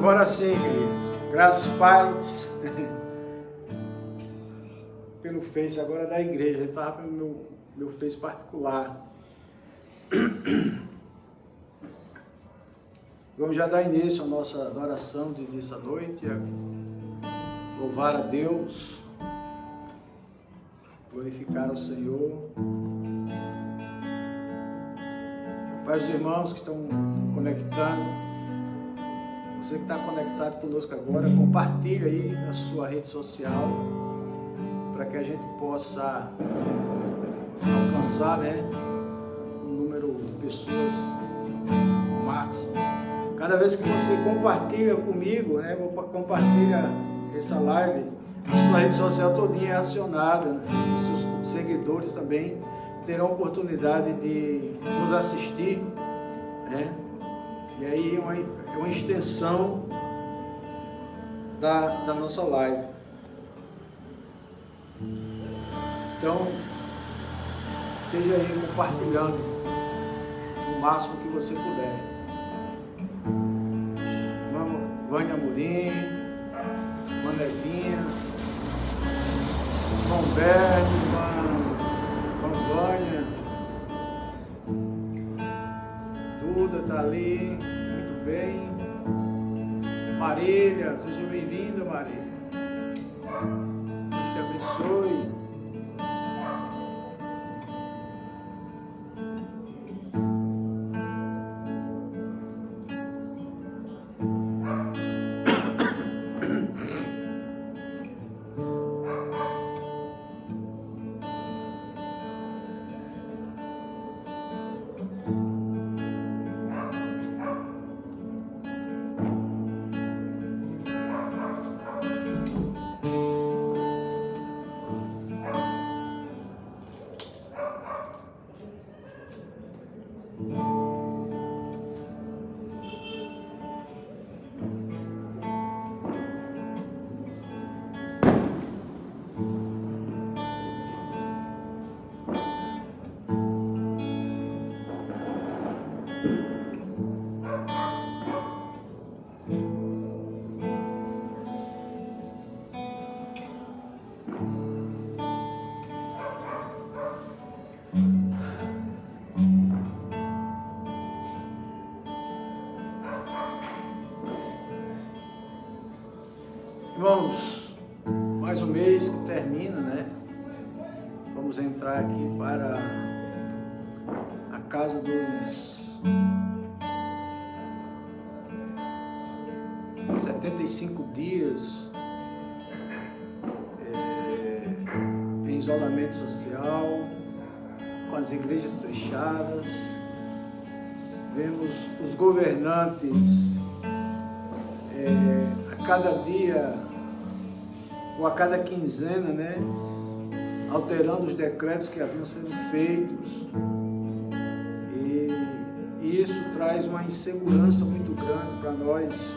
Agora sim, queridos. Graças e paz. Pelo Face agora da igreja. Ele estava pelo meu Face particular. Vamos já dar início à nossa adoração de início à noite. Louvar a Deus. Glorificar o Senhor. Para os irmãos que estão conectando. Você que está conectado conosco agora, compartilhe aí na sua rede social para que a gente possa alcançar, um número de pessoas máximo. Cada vez que você compartilha comigo, compartilha essa live, a sua rede social todinha é acionada, os seus seguidores também terão a oportunidade de nos assistir, E aí é uma extensão da nossa live. Então, esteja aí compartilhando o máximo que você puder. Vânia Amorim, Manevinha, João Berto, Vânia, Duda está ali, muito bem. Marília, seja bem-vinda, Marília. Deus te abençoe. Irmãos, mais um mês que termina, Vamos entrar aqui para a casa dos 75 dias em isolamento social, com as igrejas fechadas. Vemos os governantes a cada dia ou a cada quinzena, alterando os decretos que haviam sido feitos, e isso traz uma insegurança muito grande para nós,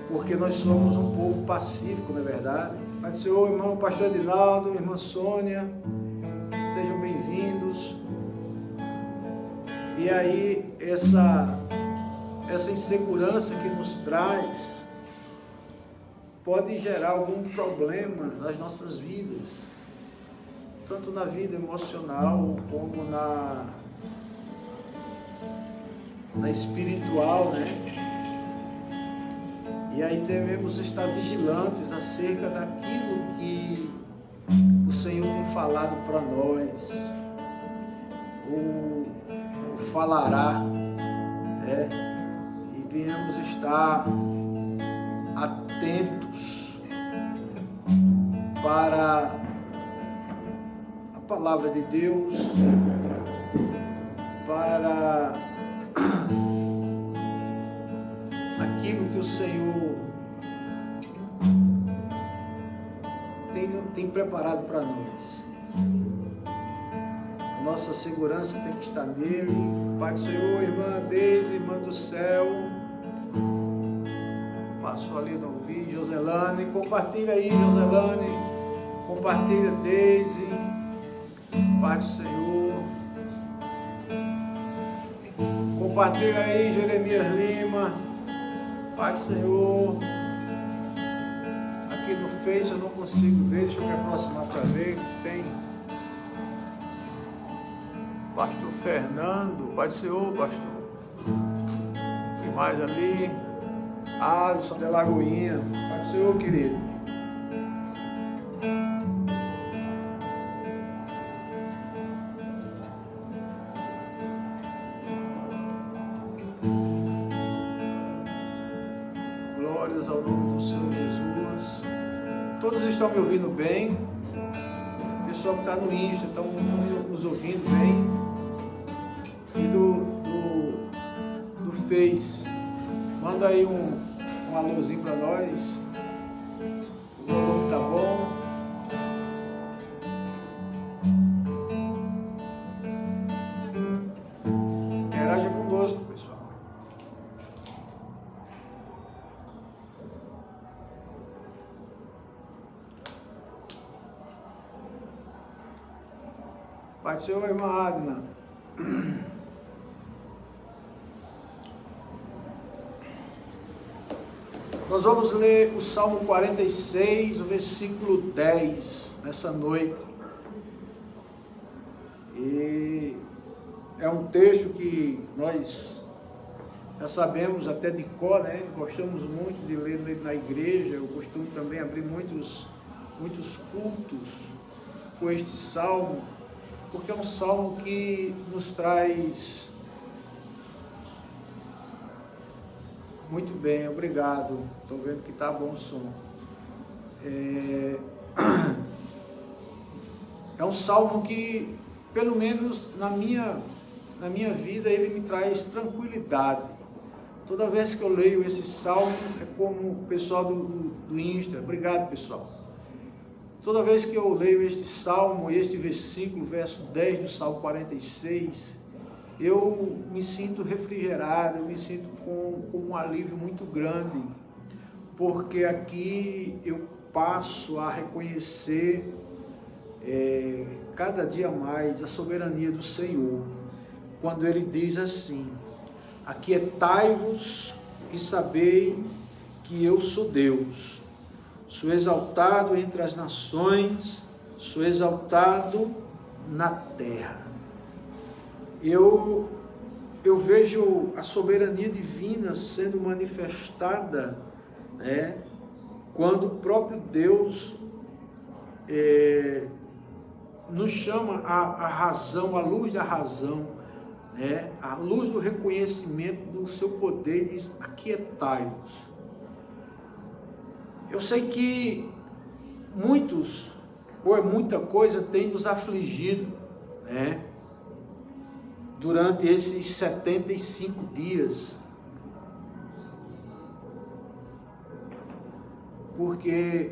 porque nós somos um povo pacífico, não é verdade? Pai do Senhor, irmão pastor Edinaldo, irmã Sônia, sejam bem-vindos. E aí essa insegurança que nos traz pode gerar algum problema nas nossas vidas, tanto na vida emocional como na espiritual, E aí devemos estar vigilantes acerca daquilo que o Senhor tem falado para nós, ou falará, E venhamos estar atentos para a palavra de Deus, para aquilo que o Senhor tem preparado para nós. Nossa segurança tem que estar nele. Pai do Senhor, irmã Deise, irmã do céu. Passou ali no vídeo, Joselane. Compartilha aí, Joselane. Compartilha, Deise. Pai do Senhor. Compartilha aí, Jeremias Lima. Pai do Senhor, aqui no Face eu não consigo ver, deixa eu me aproximar para ver, tem Pastor Fernando, Pai do Senhor, pastor, e mais ali, Alisson de Lagoinha, Pai do Senhor, querido. Glórias ao nome do Senhor Jesus. Todos estão me ouvindo bem? O pessoal que está no Insta estão nos ouvindo bem? E do Face, manda aí um alôzinho para nós. O volume tá bom? Interaja conosco, pessoal. Pai do Senhor, irmã Adna. Nós vamos ler o Salmo 46, o versículo 10, nessa noite. E é um texto que nós já sabemos até de cor, né? Gostamos muito de ler na igreja. Eu costumo também abrir muitos cultos com este salmo, porque é um salmo que nos traz... Muito bem, obrigado. Estou vendo que está bom o som. É um salmo que, pelo menos na minha vida, ele me traz tranquilidade. Toda vez que eu leio esse salmo, é como o pessoal do Insta. Obrigado, pessoal. Toda vez que eu leio este salmo, este versículo, verso 10 do Salmo 46, eu me sinto refrigerado, eu me sinto com um alívio muito grande, porque aqui eu passo a reconhecer cada dia mais a soberania do Senhor, quando Ele diz assim: aquietai-vos e sabei que eu sou Deus, sou exaltado entre as nações, sou exaltado na terra. Eu vejo a soberania divina sendo manifestada, né, quando o próprio Deus nos chama à razão, à luz da razão, né, à luz do reconhecimento do seu poder, e diz: aquietai-vos. Eu sei que muitos, ou muita coisa tem nos afligido, né, durante esses 75 dias, porque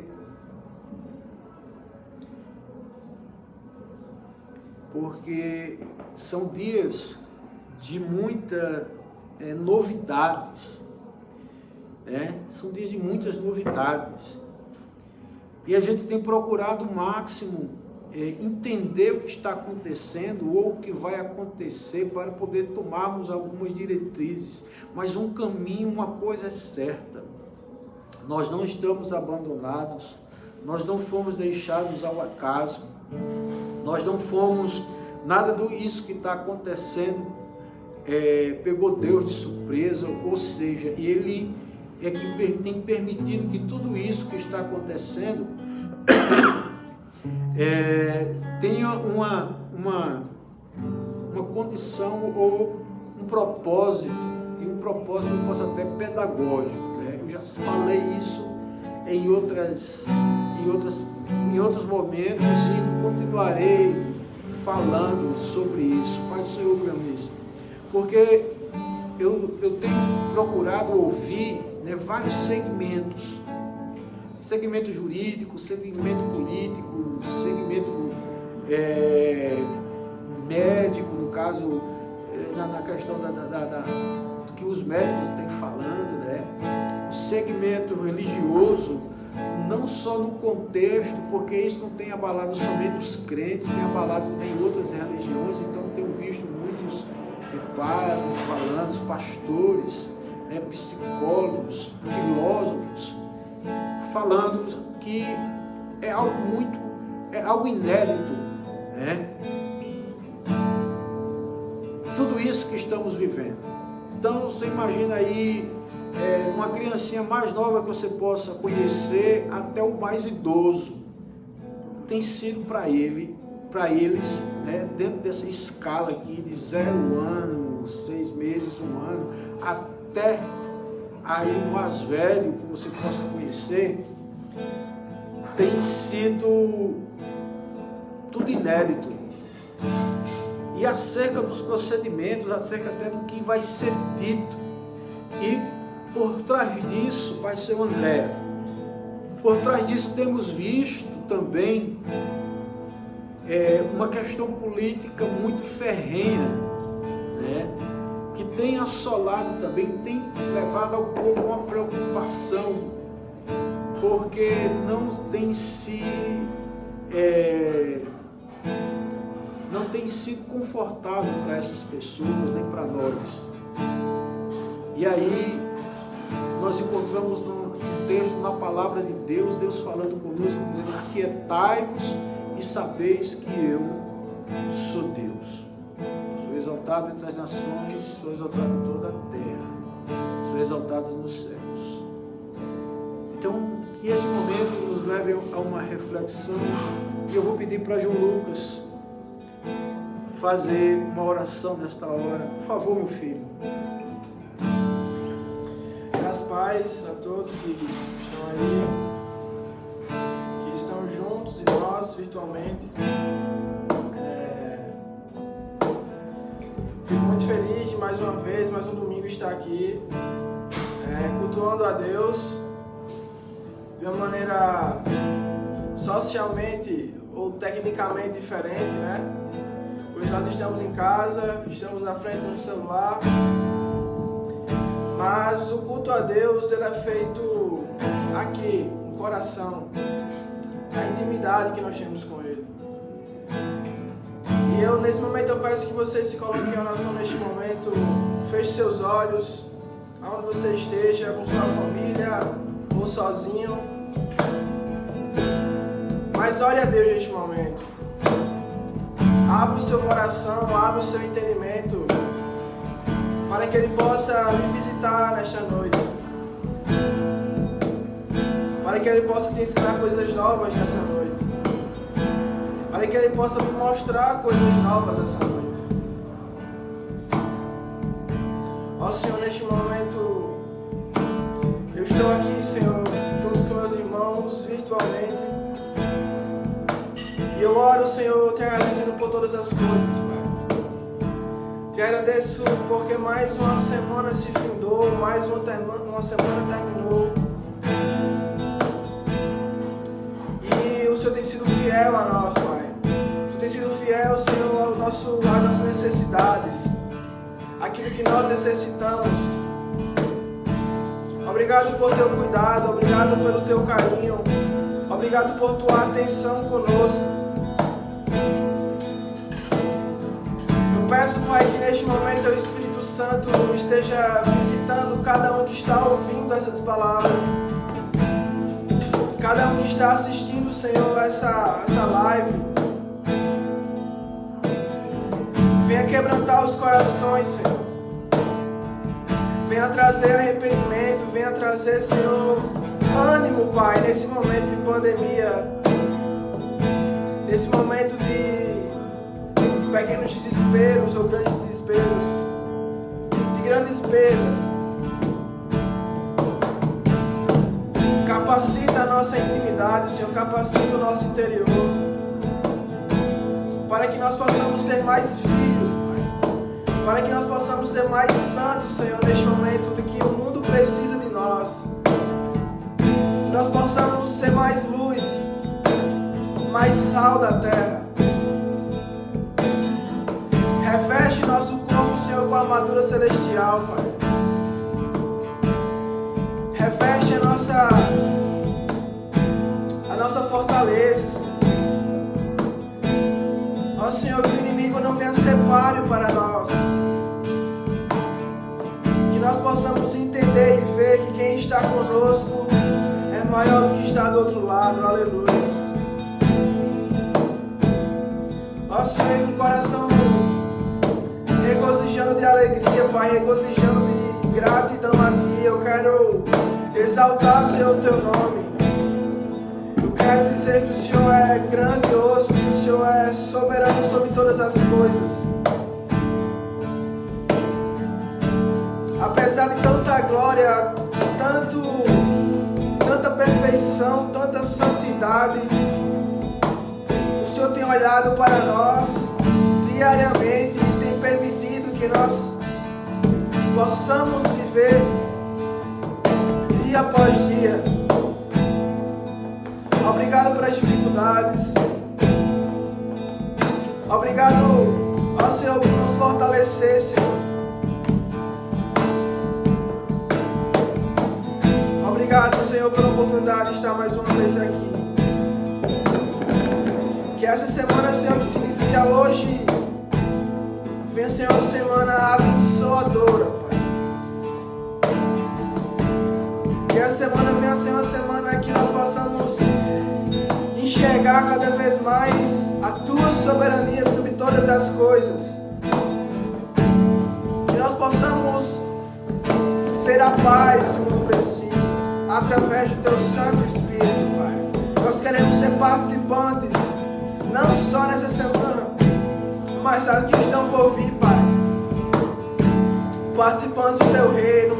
são dias de muitas novidades, né? São dias de muitas novidades, e a gente tem procurado o máximo entender o que está acontecendo ou o que vai acontecer para poder tomarmos algumas diretrizes. Mas um caminho, uma coisa é certa: nós não estamos abandonados, nós não fomos deixados ao acaso, nós não fomos, nada disso que está acontecendo pegou Deus de surpresa, ou seja, Ele é que tem permitido que tudo isso que está acontecendo tenha uma condição ou um propósito, e um propósito eu posso até pedagógico, né? Eu já falei isso em outros momentos e continuarei falando sobre isso. Pai do Senhor, meu Deus, porque eu tenho procurado ouvir, né, vários segmentos jurídico, segmento político, segmento médico, no caso, na questão do que os médicos têm falando, né? O segmento religioso, não só no contexto, porque isso não tem abalado somente os crentes, tem abalado também outras religiões. Então tenho visto muitos padres falando, os pastores, psicólogos, filósofos, falando que é algo inédito, né? Tudo isso que estamos vivendo. Então você imagina aí uma criancinha mais nova que você possa conhecer até o mais idoso. Tem sido para eles, né, dentro dessa escala aqui de 0 ano, 6 meses, 1 ano, até aí o mais velho que você possa conhecer, tem sido tudo inédito. E acerca dos procedimentos, acerca até do que vai ser dito. E por trás disso vai ser o André. Por trás disso temos visto também uma questão política muito ferrenha, né? Que tem assolado também, tem levado ao povo uma preocupação, porque não tem sido confortável para essas pessoas, nem para nós. E aí nós encontramos no texto, na palavra de Deus, Deus falando conosco, dizendo: aquietai-vos e sabeis que eu sou Deus. Sou exaltado entre as nações, sou exaltado em toda a terra, sou exaltado nos céus. Então, que esse momento nos leve a uma reflexão, e eu vou pedir para João Lucas fazer uma oração nesta hora. Por favor, meu filho. Graças paz a todos que estão aí, que estão juntos de nós virtualmente. Fico muito feliz de mais uma vez, mais um domingo estar aqui, cultuando a Deus de uma maneira socialmente ou tecnicamente diferente, né? Pois nós estamos em casa, estamos na frente do celular, mas o culto a Deus ele é feito aqui, no coração, na intimidade que nós temos com Ele. E eu, nesse momento, eu peço que você se coloque em oração neste momento, feche seus olhos, aonde você esteja, com sua família ou sozinho, mas olhe a Deus neste momento. Abra o seu coração, abra o seu entendimento, para que Ele possa lhe visitar nesta noite, para que Ele possa te ensinar coisas novas nessa noite, para que Ele possa te mostrar coisas novas nessa noite. Ó Senhor, neste momento, eu estou aqui, Senhor, junto com meus irmãos, virtualmente, e eu oro, Senhor, te agradecendo por todas as coisas, Pai. Te agradeço porque mais uma semana se findou, mais uma semana terminou. E o Senhor tem sido fiel a nós, Pai. O Senhor tem sido fiel, Senhor, às nossas necessidades, aquilo que nós necessitamos. Obrigado por teu cuidado, obrigado pelo teu carinho, obrigado por tua atenção conosco. Peço, Pai, que neste momento o Espírito Santo esteja visitando cada um que está ouvindo essas palavras, cada um que está assistindo, Senhor, essa live. Venha quebrantar os corações, Senhor. Venha trazer arrependimento, venha trazer, Senhor, ânimo, Pai, nesse momento de pandemia, nesse momento de pequenos desesperos ou grandes desesperos, de grandes perdas. Capacita a nossa intimidade, Senhor, capacita o nosso interior, para que nós possamos ser mais filhos, Pai, para que nós possamos ser mais santos, Senhor, neste momento de que o mundo precisa de nós, que nós possamos ser mais luz, mais sal da terra. Reveste nosso corpo, Senhor, com a armadura celestial, Pai. Reveste a nossa fortaleza, Senhor. Ó Senhor, que o inimigo não venha ser páreo para nós. Que nós possamos entender e ver que quem está conosco é maior do que está do outro lado. Aleluia. Ó Senhor, com o coração regozijando de alegria, Pai, regozijando de gratidão a Ti, eu quero exaltar, Senhor, o Teu nome. Eu quero dizer que o Senhor é grandioso, que o Senhor é soberano sobre todas as coisas. Apesar de tanta glória, tanta perfeição, tanta santidade, o Senhor tem olhado para nós diariamente e tem permitido que nós possamos viver dia após dia. Obrigado pelas dificuldades. Obrigado, ó Senhor, por nos fortalecer, Senhor. Obrigado, Senhor, pela oportunidade de estar mais uma vez aqui. Que essa semana, Senhor, que se inicia hoje, venha ser uma semana abençoadora, Pai. Que essa semana venha ser uma semana que nós possamos enxergar cada vez mais a Tua soberania sobre todas as coisas. Que nós possamos ser a paz como precisa, através do Teu Santo Espírito, Pai. Nós queremos ser participantes, não só nessa semana, mas das que estão por vir, Pai. Participantes do Teu reino,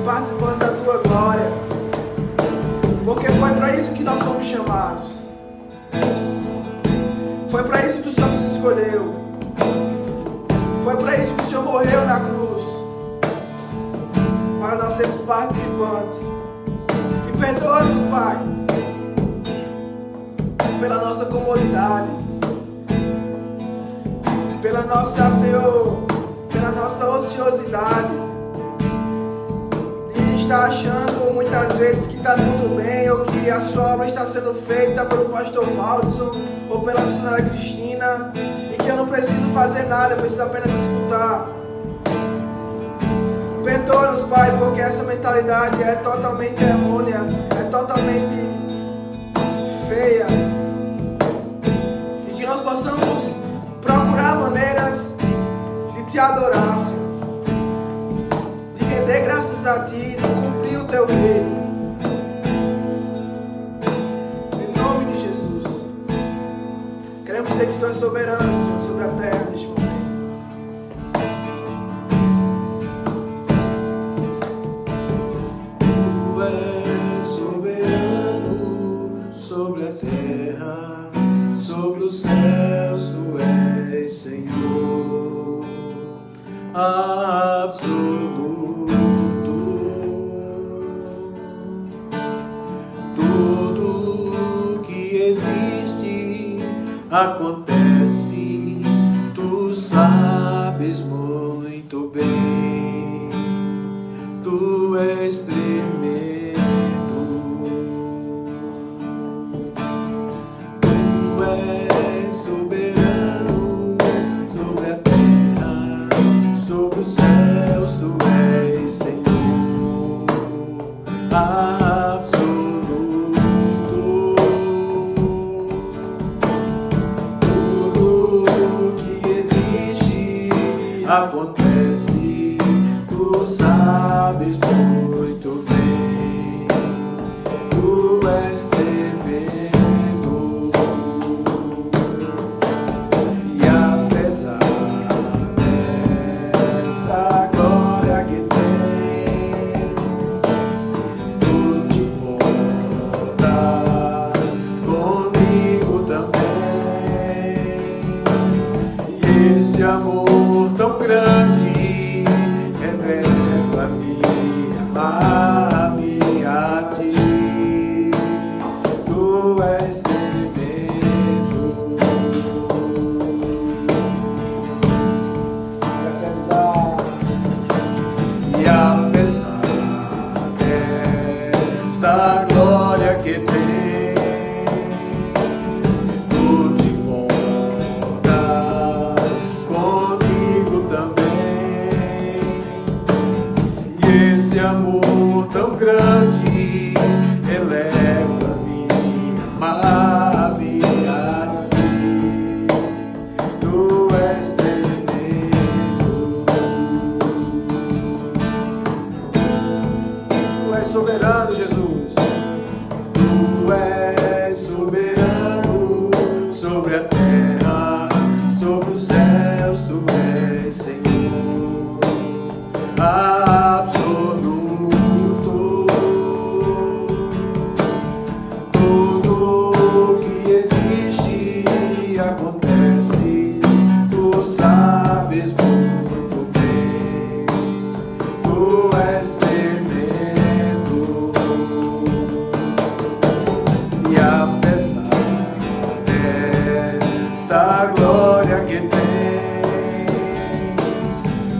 participantes da Tua glória. Porque foi para isso que nós somos chamados. Foi para isso que o Senhor nos escolheu. Foi para isso que o Senhor morreu na cruz. Para nós sermos participantes. E perdoa-nos, Pai, pela nossa comodidade, pela nossa, Senhor, pela nossa ociosidade, de estar achando muitas vezes que está tudo bem, ou que a sua obra está sendo feita pelo pastor Valdson, ou pela missionária Cristina, e que eu não preciso fazer nada, eu preciso apenas escutar. Perdoa-nos, Pai, porque essa mentalidade é totalmente errônea, é totalmente feia. E que nós possamos procurar maneiras de Te adorar, Senhor, de render graças a Ti, de cumprir o Teu reino. Em nome de Jesus. Queremos dizer que Tu és soberano, Senhor, sobre a terra neste momento. Sobre os céus Tu és Senhor absoluto. Tudo que existe acontece, Tu sabes muito bem. Tu és tremendo. Acontece, Tu sabes muito bem. Tu és tremendo. E apesar dessa glória que tem, Tu te importas comigo também. E esse amor tão grande eleva-me a Ti. Tu és tremendo. E apesar desta glória que tem, Tu te importas comigo também. E Esse amor tão grande eleva-me, ama-me a ti. Tu és tremendo, tu és soberano, Jesus. Tu és soberano sobre a terra, sobre os céus, tu és Senhor absoluto. Tudo que existe e acontece, tu sabes muito bem. Tu és tremendo, e apesar dessa glória que tens,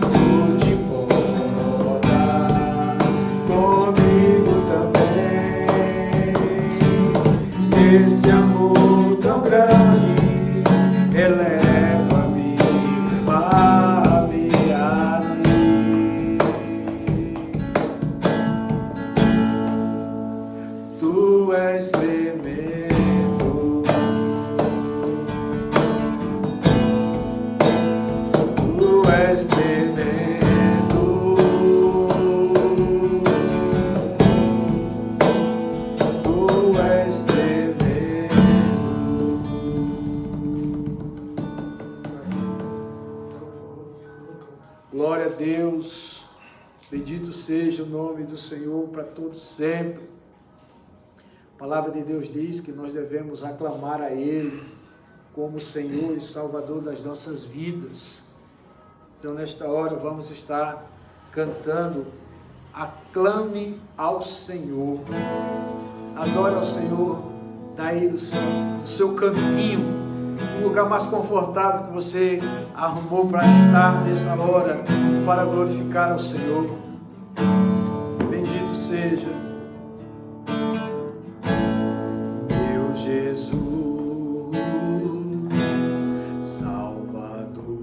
tu te importas comigo também. Esse amor tão grande eleva-me, leva-me a ti. Tu és tremendo, tu és tremendo, tu és tremendo. Glória a Deus, bendito seja o nome do Senhor para todos sempre. A palavra de Deus diz que nós devemos aclamar a Ele como Senhor e Salvador das nossas vidas. Então, nesta hora, vamos estar cantando Aclame ao Senhor. Adore ao Senhor daí do seu cantinho, um lugar mais confortável que você arrumou para estar nessa hora, para glorificar ao Senhor. Bendito seja meu Jesus, Salvador.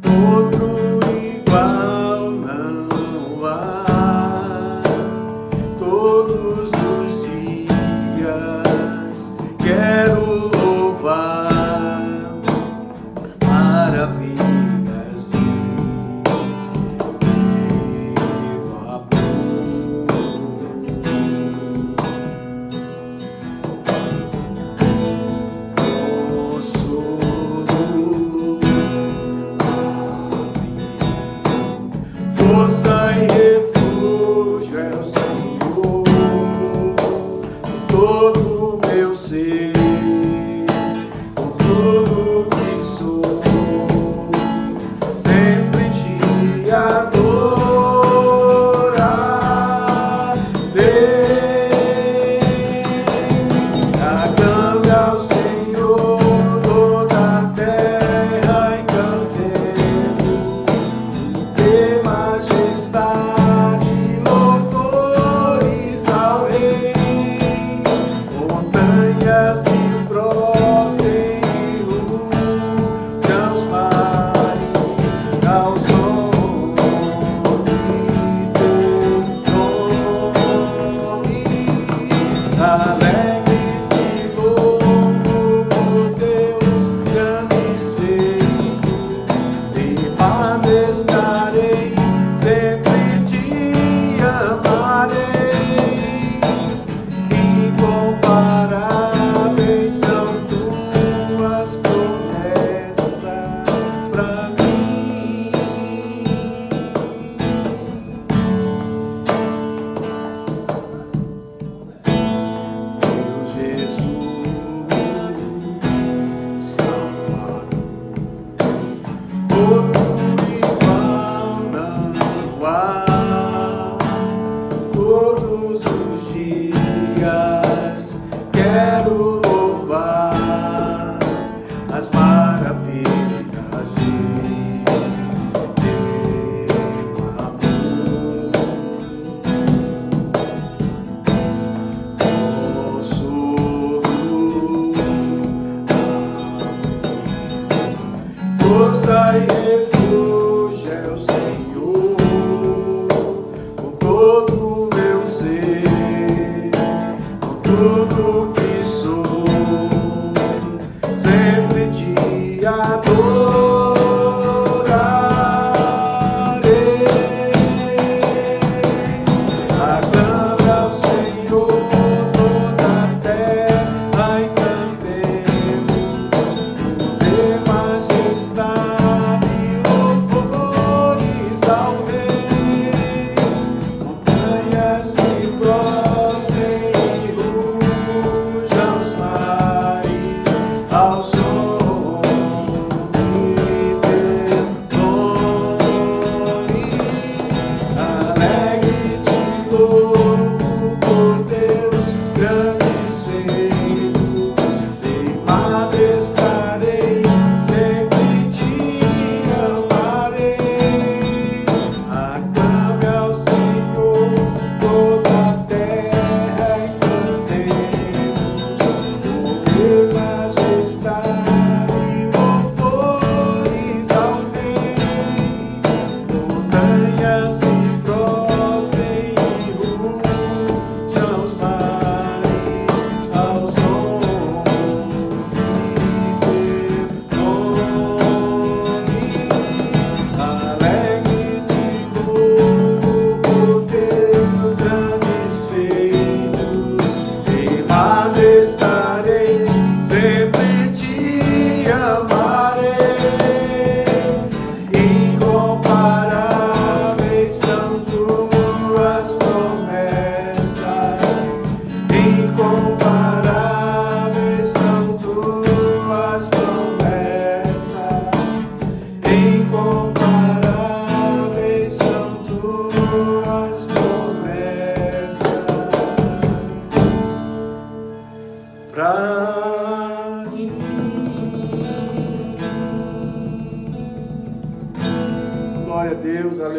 Outro igual não há. Todos os dias quero louvar maravilhas de teu amor.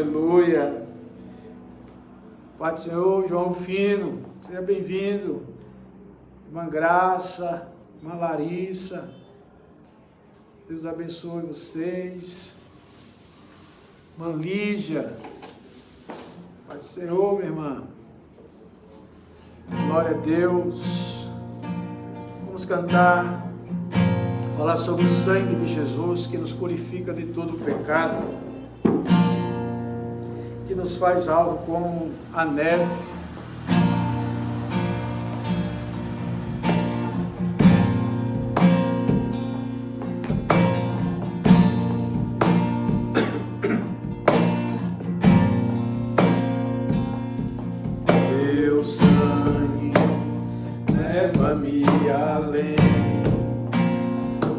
Aleluia. Pai do Senhor, João Fino, seja bem-vindo. Irmã Graça, irmã Larissa, Deus abençoe vocês. Irmã Lígia, Pai do Senhor, minha irmã. Glória a Deus. Vamos cantar, falar sobre o sangue de Jesus que nos purifica de todo o pecado, que nos faz alvo como a neve. Teu sangue leva-me além,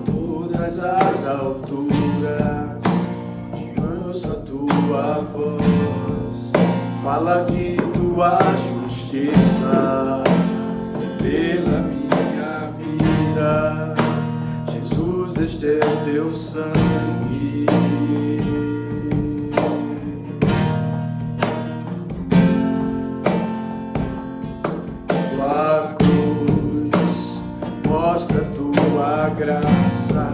todas as alturas, onde ouço a tua voz, fala de tua justiça pela minha vida. Jesus, este é o teu sangue. Tua cruz mostra tua graça,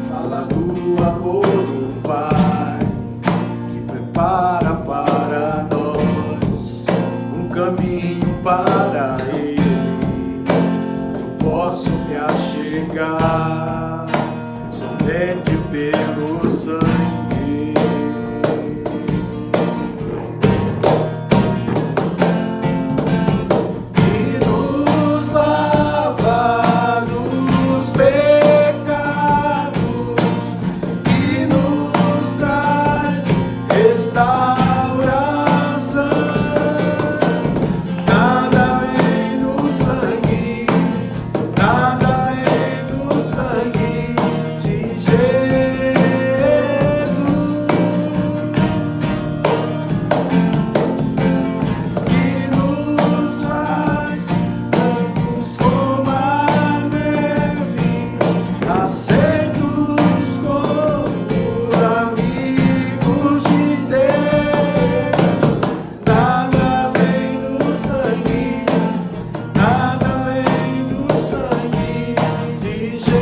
fala do amor do Pai, que prepara para nós um caminho para Ele. Eu posso me achegar somente pelo sangue. Que nos lava dos pecados, que nos traz restauração. Nada além do sangue, nada além do sangue de Jesus. Que nos faz brancos como a neve, aceitos como amigos de Deus. Nada além do sangue, nada além do sangue de Jesus.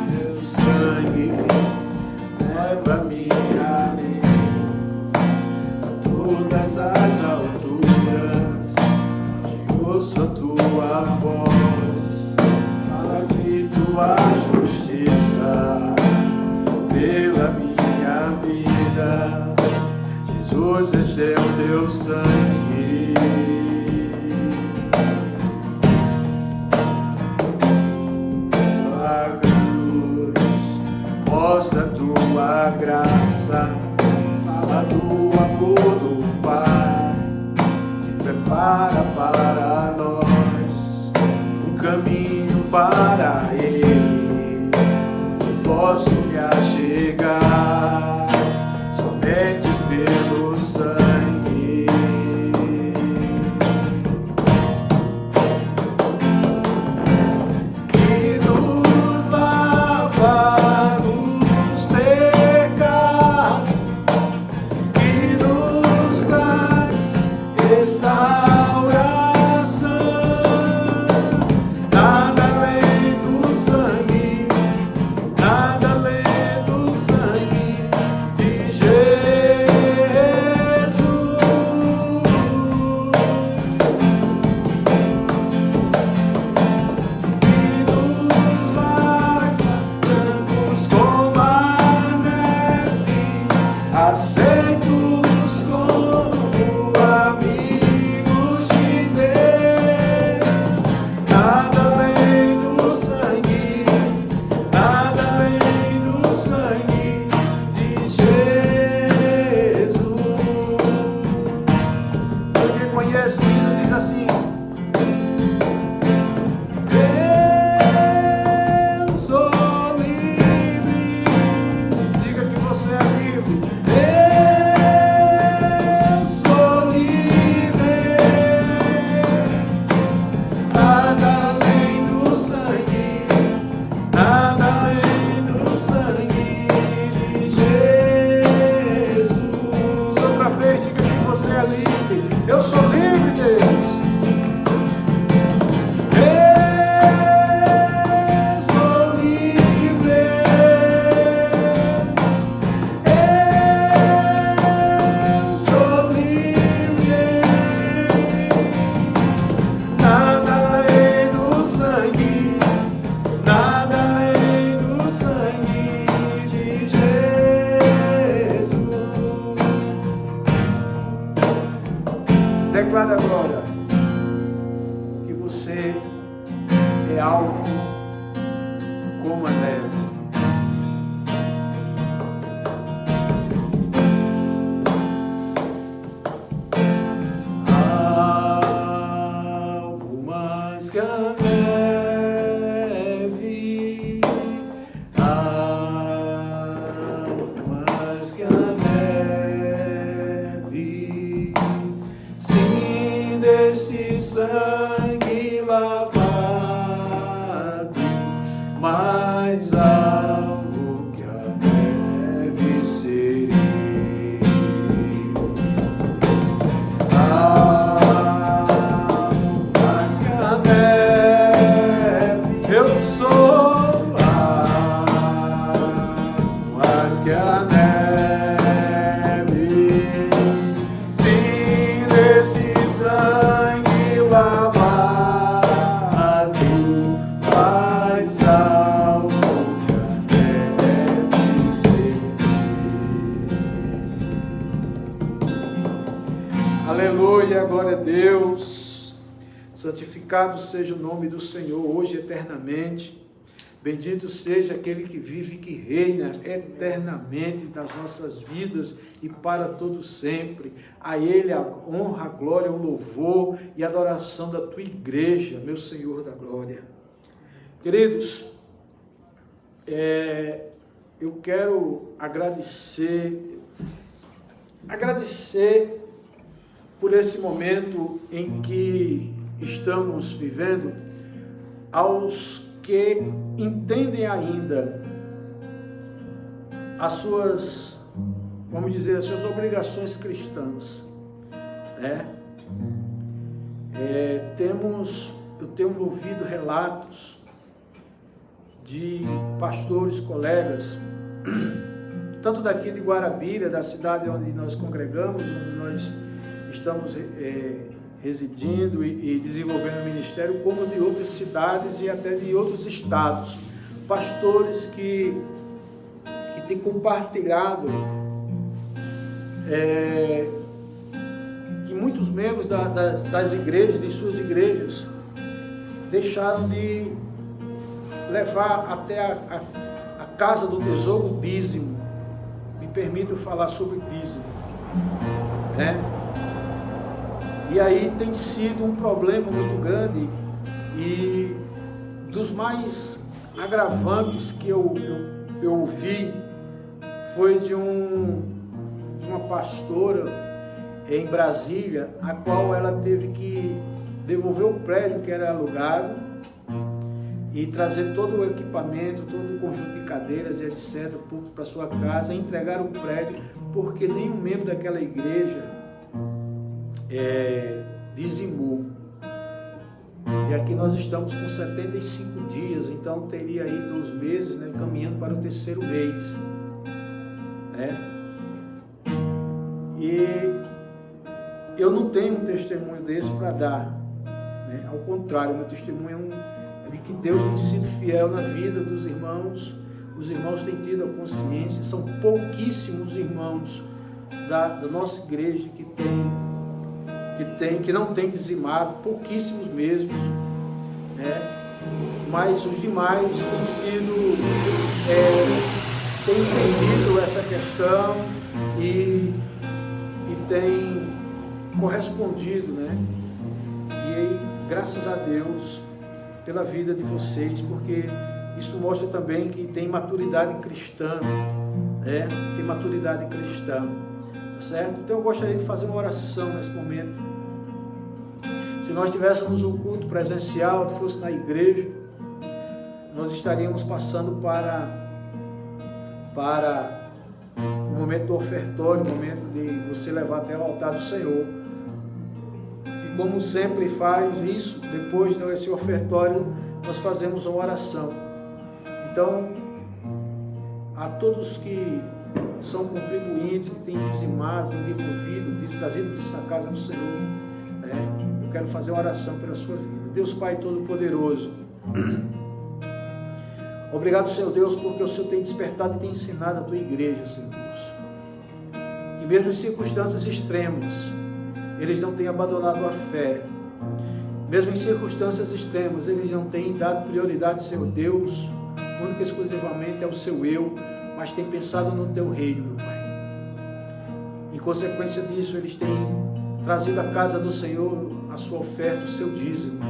Teu sangue leva-me além, a todas as alturas, onde ouço a tua voz, fala de tua justiça pela minha vida. Jesus, este é o teu sangue. Tua cruz mostra tua graça, fala do amor do Pai, que prepara para nós um caminho para Ele. Eu posso me achegar somente pelo sangue. Que nos lava dos pecados, que nos traz restauração. Nada além do sangue, nada além do sangue leve. Algo mais que a neve, algo mais que a neve, sim, desse sangue lavado, mais algo que a neve serei. Mais que a neve, eu sou mais que a neve, sim, desse sangue lavado, mais algo que a neve serei. Aleluia, glória a Deus. Santificado seja o nome do Senhor, hoje e eternamente. Bendito seja aquele que vive e que reina eternamente nas nossas vidas e para todo sempre. A Ele a honra, a glória, o louvor e a adoração da tua igreja, meu Senhor da glória. Queridos, eu quero agradecer por esse momento em que estamos vivendo, aos que entendem ainda as suas, vamos dizer, as suas obrigações cristãs, né? Eu tenho ouvido relatos de pastores, colegas, tanto daqui de Guarabira, da cidade onde nós congregamos, onde nós estamos residindo e desenvolvendo o ministério, como de outras cidades e até de outros estados. Pastores que têm compartilhado que muitos membros das igrejas, de suas igrejas, deixaram de levar até a casa do tesouro o dízimo. Me permito falar sobre dízimo, né? E aí tem sido um problema muito grande, e dos mais agravantes que eu ouvi foi de uma pastora em Brasília, a qual ela teve que devolver o prédio que era alugado e trazer todo o equipamento, todo o conjunto de cadeiras e etc. para sua casa, entregar o prédio, porque nenhum membro daquela igreja dizimou. E aqui nós estamos com 75 dias, então teria aí 2 meses, né, caminhando para o 3º mês, né? E eu não tenho um testemunho desse para dar, né? Ao contrário, meu testemunho é de que Deus tem sido fiel na vida dos irmãos. Os irmãos têm tido a consciência, são pouquíssimos irmãos da nossa igreja que não tem dizimado, pouquíssimos mesmo, né? Mas os demais têm entendido essa questão e têm correspondido, né? E graças a Deus pela vida de vocês, porque isso mostra também que tem maturidade cristã, né? Tem maturidade cristã, tá certo? Então eu gostaria de fazer uma oração nesse momento. Se nós tivéssemos um culto presencial, que fosse na igreja, nós estaríamos passando para o momento do ofertório, o momento de você levar até o altar do Senhor. E como sempre faz isso, depois desse ofertório, nós fazemos uma oração. Então, a todos que são contribuintes, que têm dizimado, têm devolvido, trazido isso na casa do Senhor, né? Eu quero fazer uma oração pela sua vida. Deus Pai Todo-Poderoso, obrigado, Senhor Deus, porque o Senhor tem despertado e tem ensinado a tua igreja, Senhor Deus, que mesmo em circunstâncias extremas, eles não têm abandonado a fé. Mesmo em circunstâncias extremas, eles não têm dado prioridade, Senhor Deus, única e exclusivamente ao seu eu, mas têm pensado no teu reino, meu Pai. Em consequência disso, eles têm trazido à casa do Senhor a sua oferta, o seu dízimo.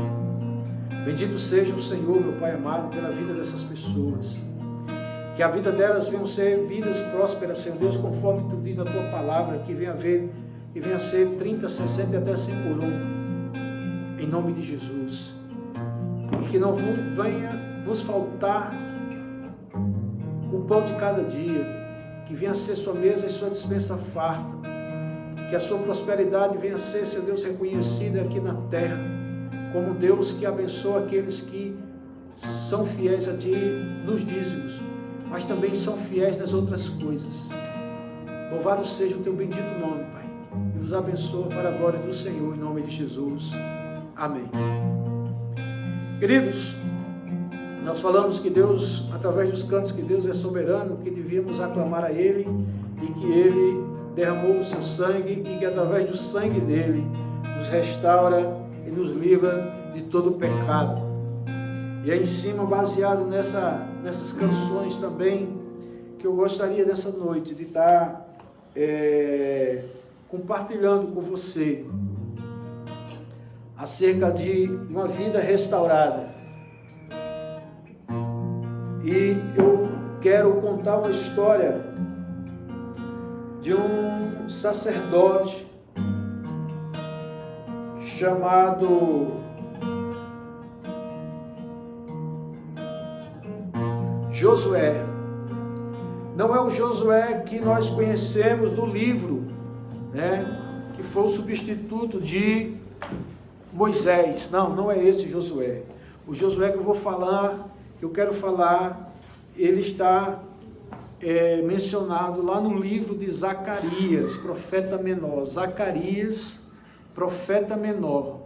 Bendito seja o Senhor, meu Pai amado, pela vida dessas pessoas. Que a vida delas venham ser vidas prósperas, Senhor Deus, conforme Tu diz na Tua palavra, que venha a ser 30, 60 e até 100 por um, em nome de Jesus. E que não venha vos faltar o pão de cada dia, que venha a ser sua mesa e sua despensa farta, que a sua prosperidade venha a ser, Senhor Deus, reconhecida aqui na terra, como Deus que abençoa aqueles que são fiéis a Ti nos dízimos, mas também são fiéis nas outras coisas. Louvado seja o Teu bendito nome, Pai, e vos abençoa para a glória do Senhor, em nome de Jesus. Amém. Queridos, nós falamos que Deus, através dos cantos, que Deus é soberano, que devíamos aclamar a Ele e que Ele derramou o seu sangue e que através do sangue dele nos restaura e nos livra de todo o pecado. E aí em cima, baseado nessas canções também, que eu gostaria nessa noite de estar compartilhando com você acerca de uma vida restaurada. E eu quero contar uma história de um sacerdote chamado Josué. Não é o Josué que nós conhecemos do livro, né, que foi o substituto de Moisés. Não é esse Josué. O Josué que eu quero falar, ele está mencionado lá no livro de Zacarias, profeta menor. Zacarias, profeta menor.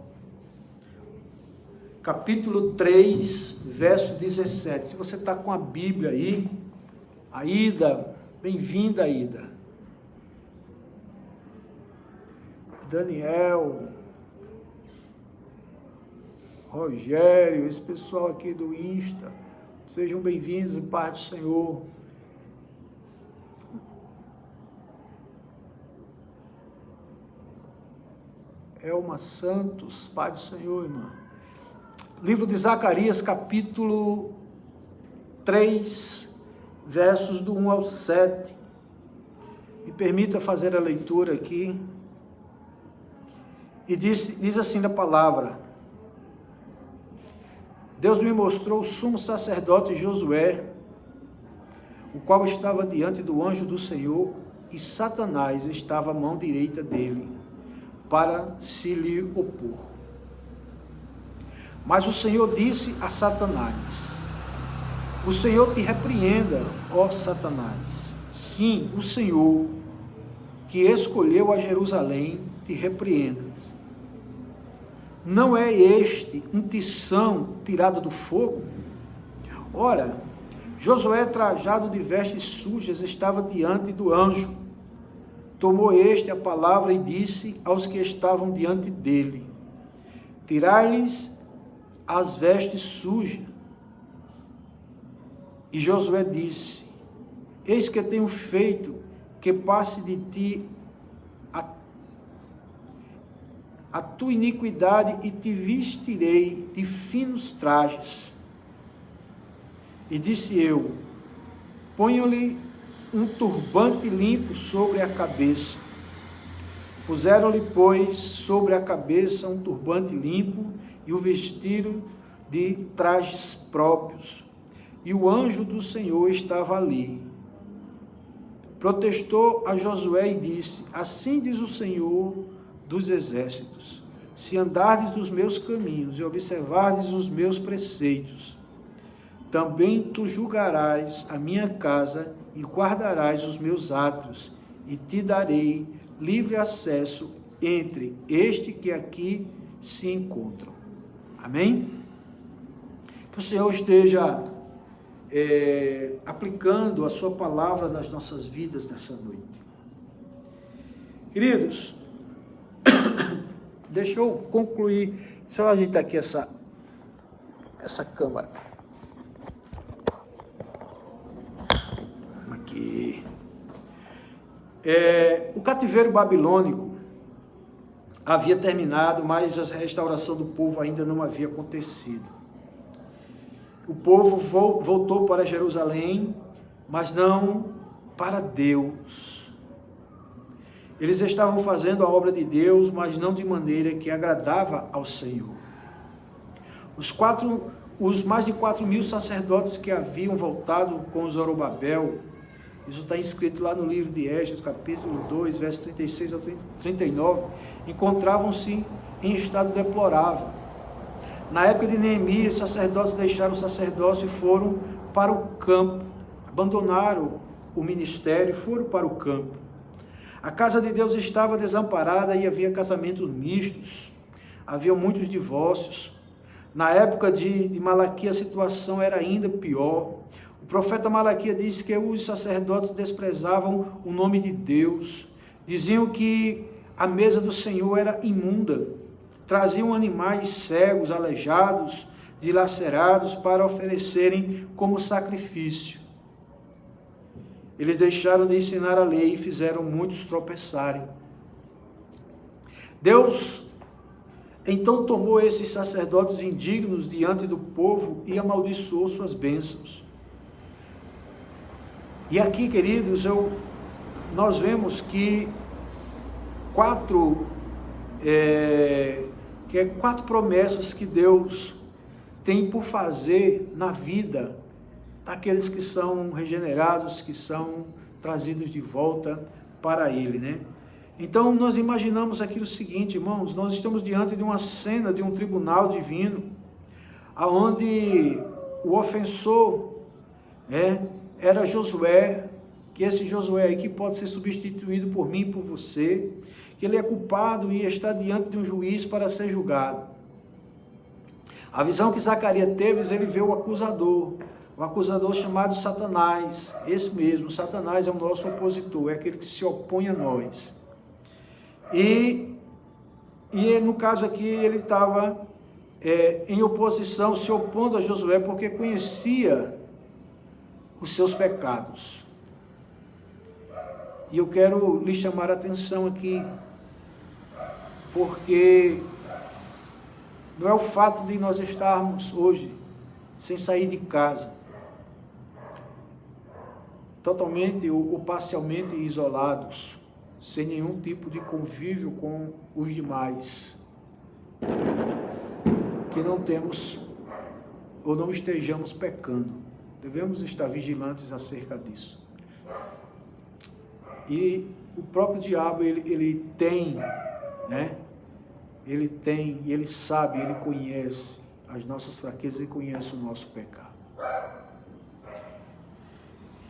Capítulo 3, verso 17. Se você está com a Bíblia aí, Aida, bem-vinda, Aida. Daniel, Rogério, esse pessoal aqui do Insta, sejam bem-vindos, paz do Senhor. Elma Santos, paz do Senhor, irmã. Livro de Zacarias, capítulo 3, versos do 1 ao 7. Me permita fazer a leitura aqui. E diz assim da palavra: Deus me mostrou o sumo sacerdote Josué, o qual estava diante do anjo do Senhor, e Satanás estava à mão direita dele, para se lhe opor. Mas o Senhor disse a Satanás: o Senhor te repreenda, ó Satanás. Sim, o Senhor, que escolheu a Jerusalém, te repreenda. Não é este um tição tirado do fogo? Ora, Josué, trajado de vestes sujas, estava diante do anjo. Tomou este a palavra e disse aos que estavam diante dele: tirai-lhes as vestes sujas. E Josué disse: eis que tenho feito que passe de ti a tua iniquidade e te vestirei de finos trajes. E disse eu: ponham-lhe um turbante limpo sobre a cabeça. Puseram-lhe, pois, sobre a cabeça um turbante limpo e o vestiram de trajes próprios. E o anjo do Senhor estava ali. Protestou a Josué e disse: assim diz o Senhor dos exércitos: se andardes nos meus caminhos e observardes os meus preceitos, também tu julgarás a minha casa e guardarás os meus atos, e te darei livre acesso entre este que aqui se encontram. Amém? Que o Senhor esteja aplicando a sua palavra nas nossas vidas nessa noite. Queridos, deixa eu concluir. Deixa eu ajeitar aqui essa câmera. O cativeiro babilônico havia terminado, mas a restauração do povo ainda não havia acontecido. O povo voltou para Jerusalém, mas não para Deus. Eles estavam fazendo a obra de Deus, mas não de maneira que agradava ao Senhor. Os mais de 4.000 sacerdotes que haviam voltado com Zorobabel, isso está escrito lá no livro de Esdras, capítulo 2, versos 36 a 39, encontravam-se em estado deplorável. Na época de Neemias, os sacerdotes deixaram o sacerdócio e foram para o campo, abandonaram o ministério e foram para o campo. A casa de Deus estava desamparada e havia casamentos mistos, havia muitos divórcios. Na época de Malaquias, a situação era ainda pior. O profeta Malaquias disse que os sacerdotes desprezavam o nome de Deus, diziam que a mesa do Senhor era imunda, traziam animais cegos, aleijados, dilacerados para oferecerem como sacrifício. Eles deixaram de ensinar a lei e fizeram muitos tropeçarem. Deus então tomou esses sacerdotes indignos diante do povo e amaldiçoou suas bênçãos. E aqui, queridos, nós vemos que quatro promessas que Deus tem por fazer na vida daqueles que são regenerados, que são trazidos de volta para Ele, né? Então, nós imaginamos aqui o seguinte, irmãos, nós estamos diante de uma cena de um tribunal divino, onde o ofensor era Josué, que esse Josué aqui pode ser substituído por mim e por você, que ele é culpado e está diante de um juiz para ser julgado. A visão que Zacarias teve, ele vê o acusador chamado Satanás, esse mesmo, Satanás é o nosso opositor, é aquele que se opõe a nós. E no caso aqui, ele estava em oposição, se opondo a Josué, porque conhecia os seus pecados. E eu quero lhe chamar a atenção aqui, porque não é o fato de nós estarmos hoje sem sair de casa, totalmente ou parcialmente isolados, sem nenhum tipo de convívio com os demais, que não temos ou não estejamos pecando. Devemos estar vigilantes acerca disso. E o próprio diabo, ele tem, ele sabe, ele conhece as nossas fraquezas e conhece o nosso pecado.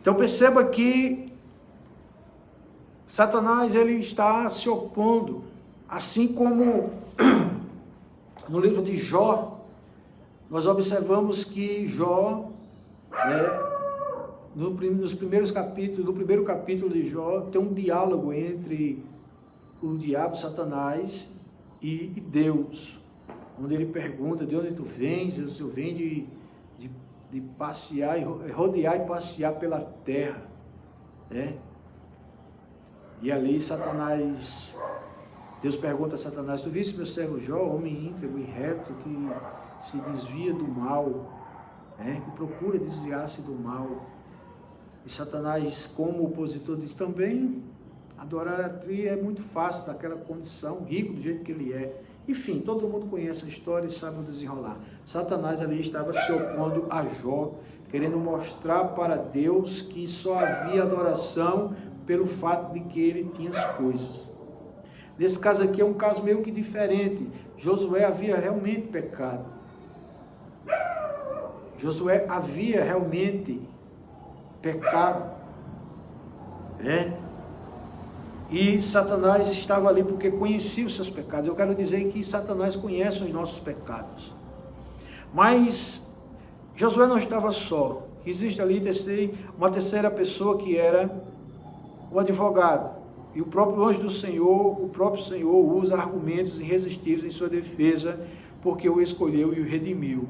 Então perceba que Satanás, ele está se opondo, assim como no livro de Jó, nós observamos que Jó, no primeiro capítulo de Jó, tem um diálogo entre o diabo, Satanás, e Deus, onde ele pergunta, de onde tu vens? Eu venho de passear, rodear e passear pela terra, E ali Deus pergunta a Satanás, tu viste meu servo Jó, homem íntegro e reto, que se desvia do mal, que procura desviar-se do mal. E Satanás, como opositor, diz também, adorar a ti é muito fácil, daquela condição, rico do jeito que ele é. Enfim, todo mundo conhece a história e sabe o desenrolar. Satanás ali estava se opondo a Jó, querendo mostrar para Deus que só havia adoração pelo fato de que ele tinha as coisas. Nesse caso aqui é um caso meio que diferente. Josué havia realmente pecado. Josué havia realmente pecado. E Satanás estava ali porque conhecia os seus pecados. Eu quero dizer que Satanás conhece os nossos pecados. Mas Josué não estava só. Existe ali uma terceira pessoa que era o advogado. E o próprio anjo do Senhor, o próprio Senhor usa argumentos irresistíveis em sua defesa, porque o escolheu e o redimiu.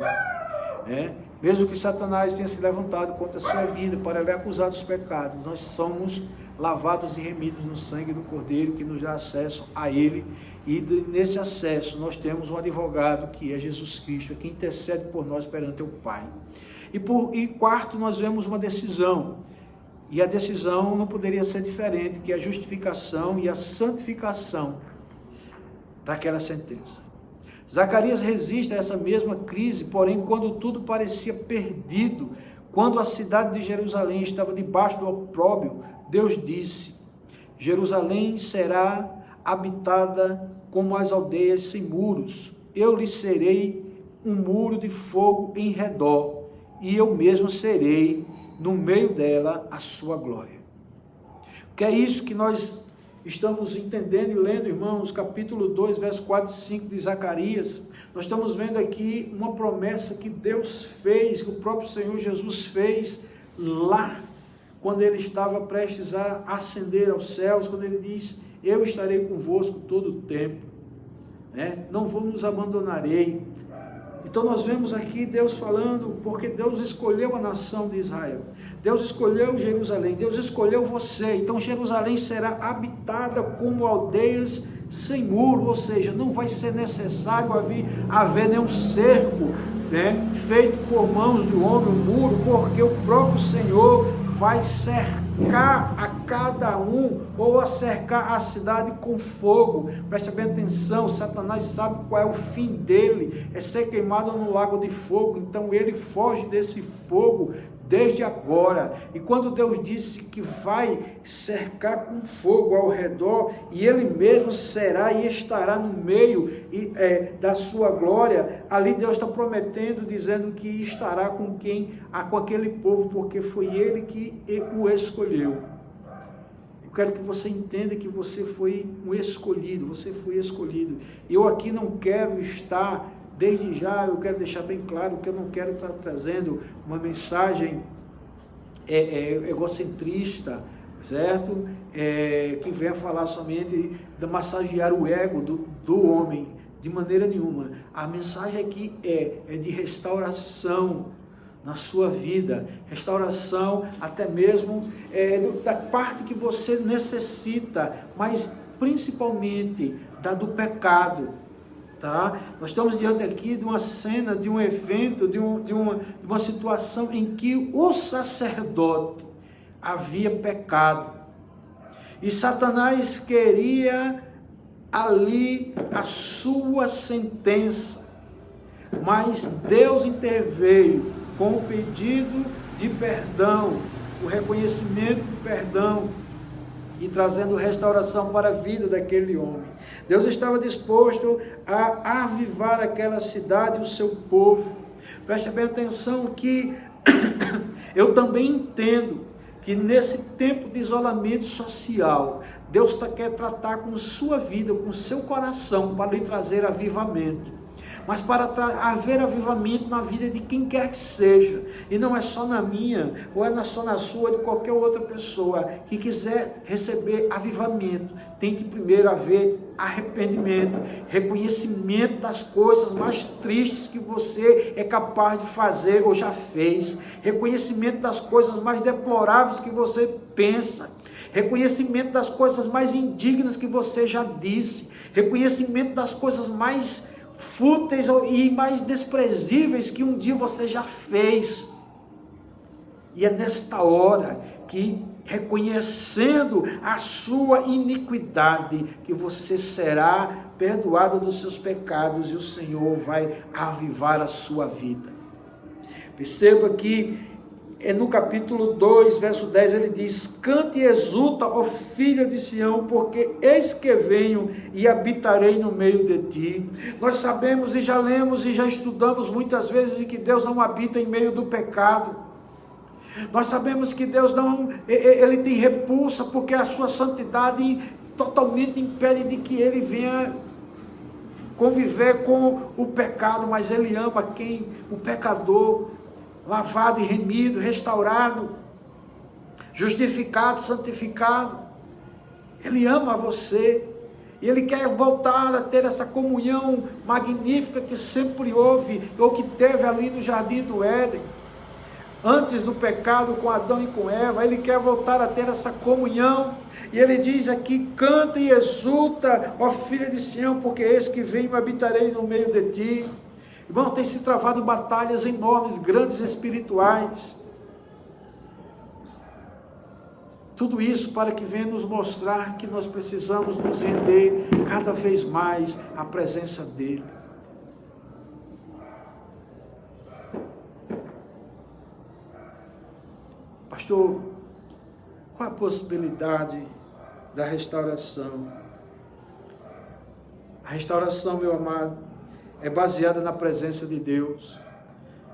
Mesmo que Satanás tenha se levantado contra a sua vida para lhe acusar dos pecados, nós somos lavados e remidos no sangue do Cordeiro, que nos dá acesso a Ele, e nesse acesso nós temos um advogado, que é Jesus Cristo, que intercede por nós perante o Pai. E quarto, nós vemos uma decisão, e a decisão não poderia ser diferente, que é a justificação e a santificação daquela sentença. Zacarias resiste a essa mesma crise, porém, quando tudo parecia perdido, quando a cidade de Jerusalém estava debaixo do opróbrio, Deus disse: Jerusalém será habitada como as aldeias sem muros. Eu lhe serei um muro de fogo em redor, e eu mesmo serei no meio dela a sua glória. Que é isso que nós estamos entendendo e lendo, irmãos, capítulo 2, verso 4 e 5 de Zacarias. Nós estamos vendo aqui uma promessa que Deus fez, que o próprio Senhor Jesus fez lá, quando ele estava prestes a ascender aos céus, quando ele diz: eu estarei convosco todo o tempo, não vos abandonarei. Então nós vemos aqui Deus falando, porque Deus escolheu a nação de Israel, Deus escolheu Jerusalém, Deus escolheu você. Então Jerusalém será habitada como aldeias sem muro, ou seja, não vai ser necessário haver nenhum cerco, feito por mãos do homem, um muro, porque o próprio Senhor vai cercar a cada um, ou a cercar a cidade com fogo. Preste bem atenção, Satanás sabe qual é o fim dele, é ser queimado no lago de fogo. Então ele foge desse fogo desde agora. E quando Deus disse que vai cercar com fogo ao redor, e ele mesmo será e estará no meio da sua glória, ali Deus está prometendo, dizendo que estará com aquele povo, porque foi ele que o escolheu. Eu quero que você entenda que você foi um escolhido, você foi escolhido. Eu aqui não quero estar, desde já eu quero deixar bem claro que eu não quero estar trazendo uma mensagem egocentrista, certo? Que venha falar somente de massagear o ego do homem, de maneira nenhuma. A mensagem aqui é de restauração na sua vida, restauração até mesmo da parte que você necessita, mas principalmente da do pecado. Tá? Nós estamos diante aqui de uma cena, de um evento, de uma situação em que o sacerdote havia pecado. E Satanás queria ali a sua sentença. Mas Deus interveio com o pedido de perdão, o reconhecimento do perdão e trazendo restauração para a vida daquele homem. Deus estava disposto a avivar aquela cidade e o seu povo. Preste bem atenção que eu também entendo que nesse tempo de isolamento social, Deus quer tratar com sua vida, com seu coração, para lhe trazer avivamento. Mas para haver avivamento na vida de quem quer que seja, e não é só na minha, ou só na sua, de qualquer outra pessoa que quiser receber avivamento, tem que primeiro haver arrependimento, reconhecimento das coisas mais tristes que você é capaz de fazer ou já fez, reconhecimento das coisas mais deploráveis que você pensa, reconhecimento das coisas mais indignas que você já disse, reconhecimento das coisas mais fúteis e mais desprezíveis que um dia você já fez. E é nesta hora que, reconhecendo a sua iniquidade, que você será perdoado dos seus pecados e o Senhor vai avivar a sua vida. Perceba que no capítulo 2, verso 10, ele diz: cante e exulta, ó filha de Sião, porque eis que venho e habitarei no meio de ti. Nós sabemos e já lemos e já estudamos muitas vezes que Deus não habita em meio do pecado. Nós sabemos que Deus ele tem repulsa, porque a sua santidade totalmente impede de que ele venha conviver com o pecado, mas ele ama o pecador, lavado e remido, restaurado, justificado, santificado. Ele ama você. E ele quer voltar a ter essa comunhão magnífica que sempre houve, ou que teve ali no Jardim do Éden, antes do pecado com Adão e com Eva. Ele quer voltar a ter essa comunhão. E ele diz aqui: canta e exulta, ó filha de Sião, porque eis que venho e habitarei no meio de ti. Irmão, tem se travado batalhas enormes, grandes espirituais. Tudo isso para que venha nos mostrar que nós precisamos nos render cada vez mais à presença dele. Pastor, qual a possibilidade da restauração? A restauração, meu amado, é baseada na presença de Deus.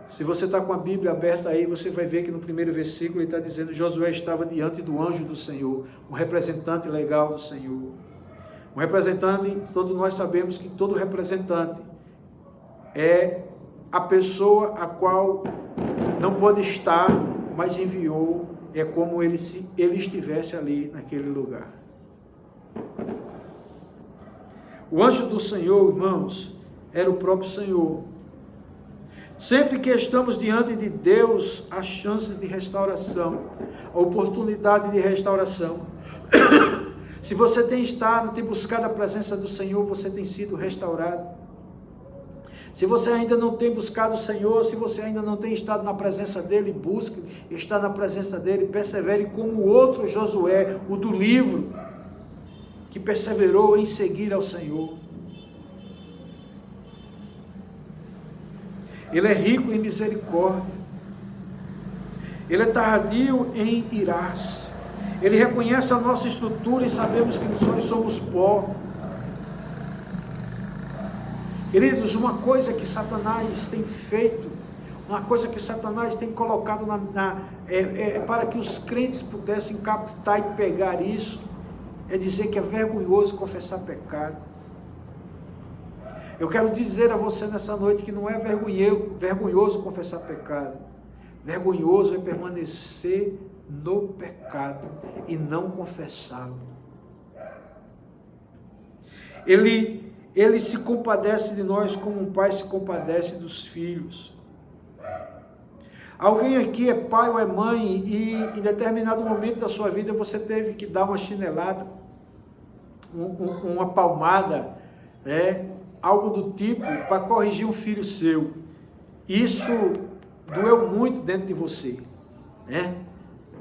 Se você está com a Bíblia aberta aí, você vai ver que no primeiro versículo ele está dizendo: Josué estava diante do anjo do Senhor, um representante legal do Senhor. Um representante, todos nós sabemos que todo representante é a pessoa a qual não pode estar, mas enviou, é como ele estivesse ali naquele lugar. O anjo do Senhor, irmãos, era o próprio Senhor. Sempre que estamos diante de Deus, há chances de restauração, a oportunidade de restauração. Se você tem estado, tem buscado a presença do Senhor, você tem sido restaurado. Se você ainda não tem buscado o Senhor, se você ainda não tem estado na presença dEle, busque estar na presença dEle, persevere como o outro Josué, o do livro, que perseverou em seguir ao Senhor. Ele é rico em misericórdia. Ele é tardio em irar-se. Ele reconhece a nossa estrutura e sabemos que nós somos pó. Queridos, uma coisa que Satanás tem feito, uma coisa que Satanás tem colocado para que os crentes pudessem captar e pegar isso, é dizer que é vergonhoso confessar pecado. Eu quero dizer a você nessa noite que não é vergonhoso confessar pecado. Vergonhoso é permanecer no pecado e não confessá-lo. Ele se compadece de nós como um pai se compadece dos filhos. Alguém aqui é pai ou é mãe e em determinado momento da sua vida você teve que dar uma chinelada, uma palmada, algo do tipo, para corrigir um filho seu. Isso doeu muito dentro de você,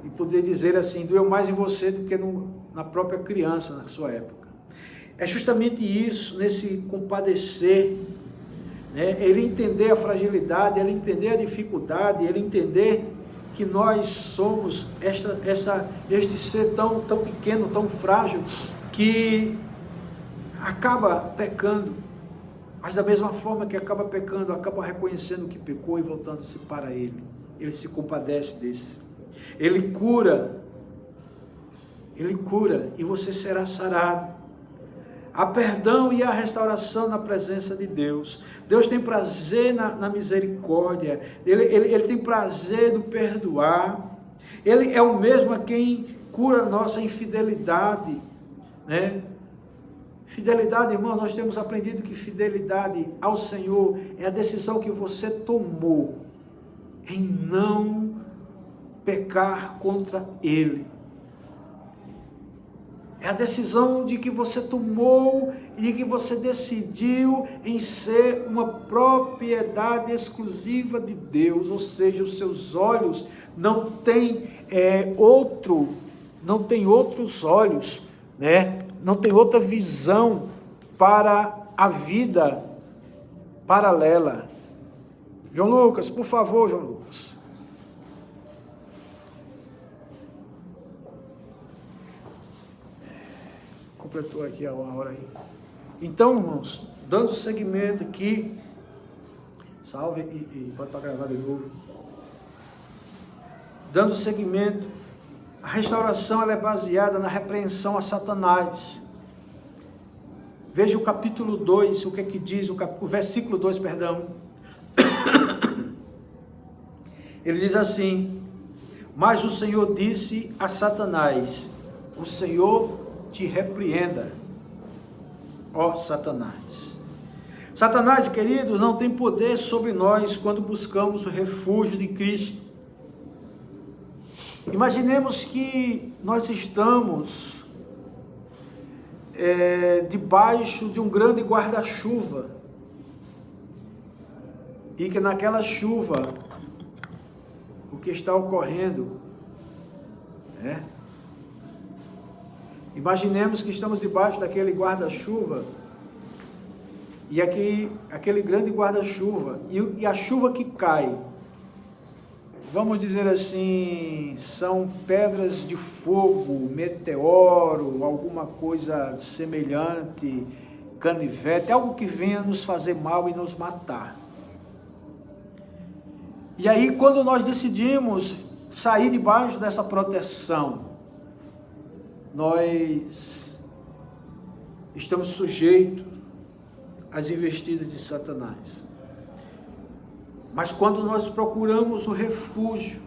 e poder dizer assim, doeu mais em você do que na própria criança, na sua época. É justamente isso, nesse compadecer, ele entender a fragilidade, ele entender a dificuldade, ele entender que nós somos este ser tão pequeno, tão frágil, que acaba pecando. Mas da mesma forma que acaba pecando, acaba reconhecendo que pecou e voltando-se para Ele. Ele se compadece desse. Ele cura e você será sarado. Há perdão e há restauração na presença de Deus. Deus tem prazer na misericórdia. Ele tem prazer no perdoar. Ele é o mesmo a quem cura a nossa infidelidade, Fidelidade, irmão, nós temos aprendido que fidelidade ao Senhor é a decisão que você tomou em não pecar contra Ele. É a decisão de que você tomou e de que você decidiu em ser uma propriedade exclusiva de Deus, ou seja, os seus olhos não têm outros olhos, não tem outra visão para a vida paralela. João Lucas, por favor, João Lucas. Completou aqui a hora aí. Então, irmãos, dando seguimento aqui, salve e pode para gravar de novo. Dando seguimento, a restauração ela é baseada na repreensão a Satanás. Veja o capítulo 2, o que é que diz, o versículo 2, perdão. Ele diz assim: mas o Senhor disse a Satanás, o Senhor te repreenda. ó Satanás. Satanás, queridos, não tem poder sobre nós quando buscamos o refúgio de Cristo. Imaginemos que nós estamos debaixo de um grande guarda-chuva e que naquela chuva o que está ocorrendo imaginemos que estamos debaixo daquele guarda-chuva e aquele grande guarda-chuva e a chuva que cai, vamos dizer assim, são pedras de fogo, meteoro, alguma coisa semelhante, canivete, algo que venha nos fazer mal e nos matar. E aí, quando nós decidimos sair debaixo dessa proteção, nós estamos sujeitos às investidas de Satanás. Mas quando nós procuramos o refúgio,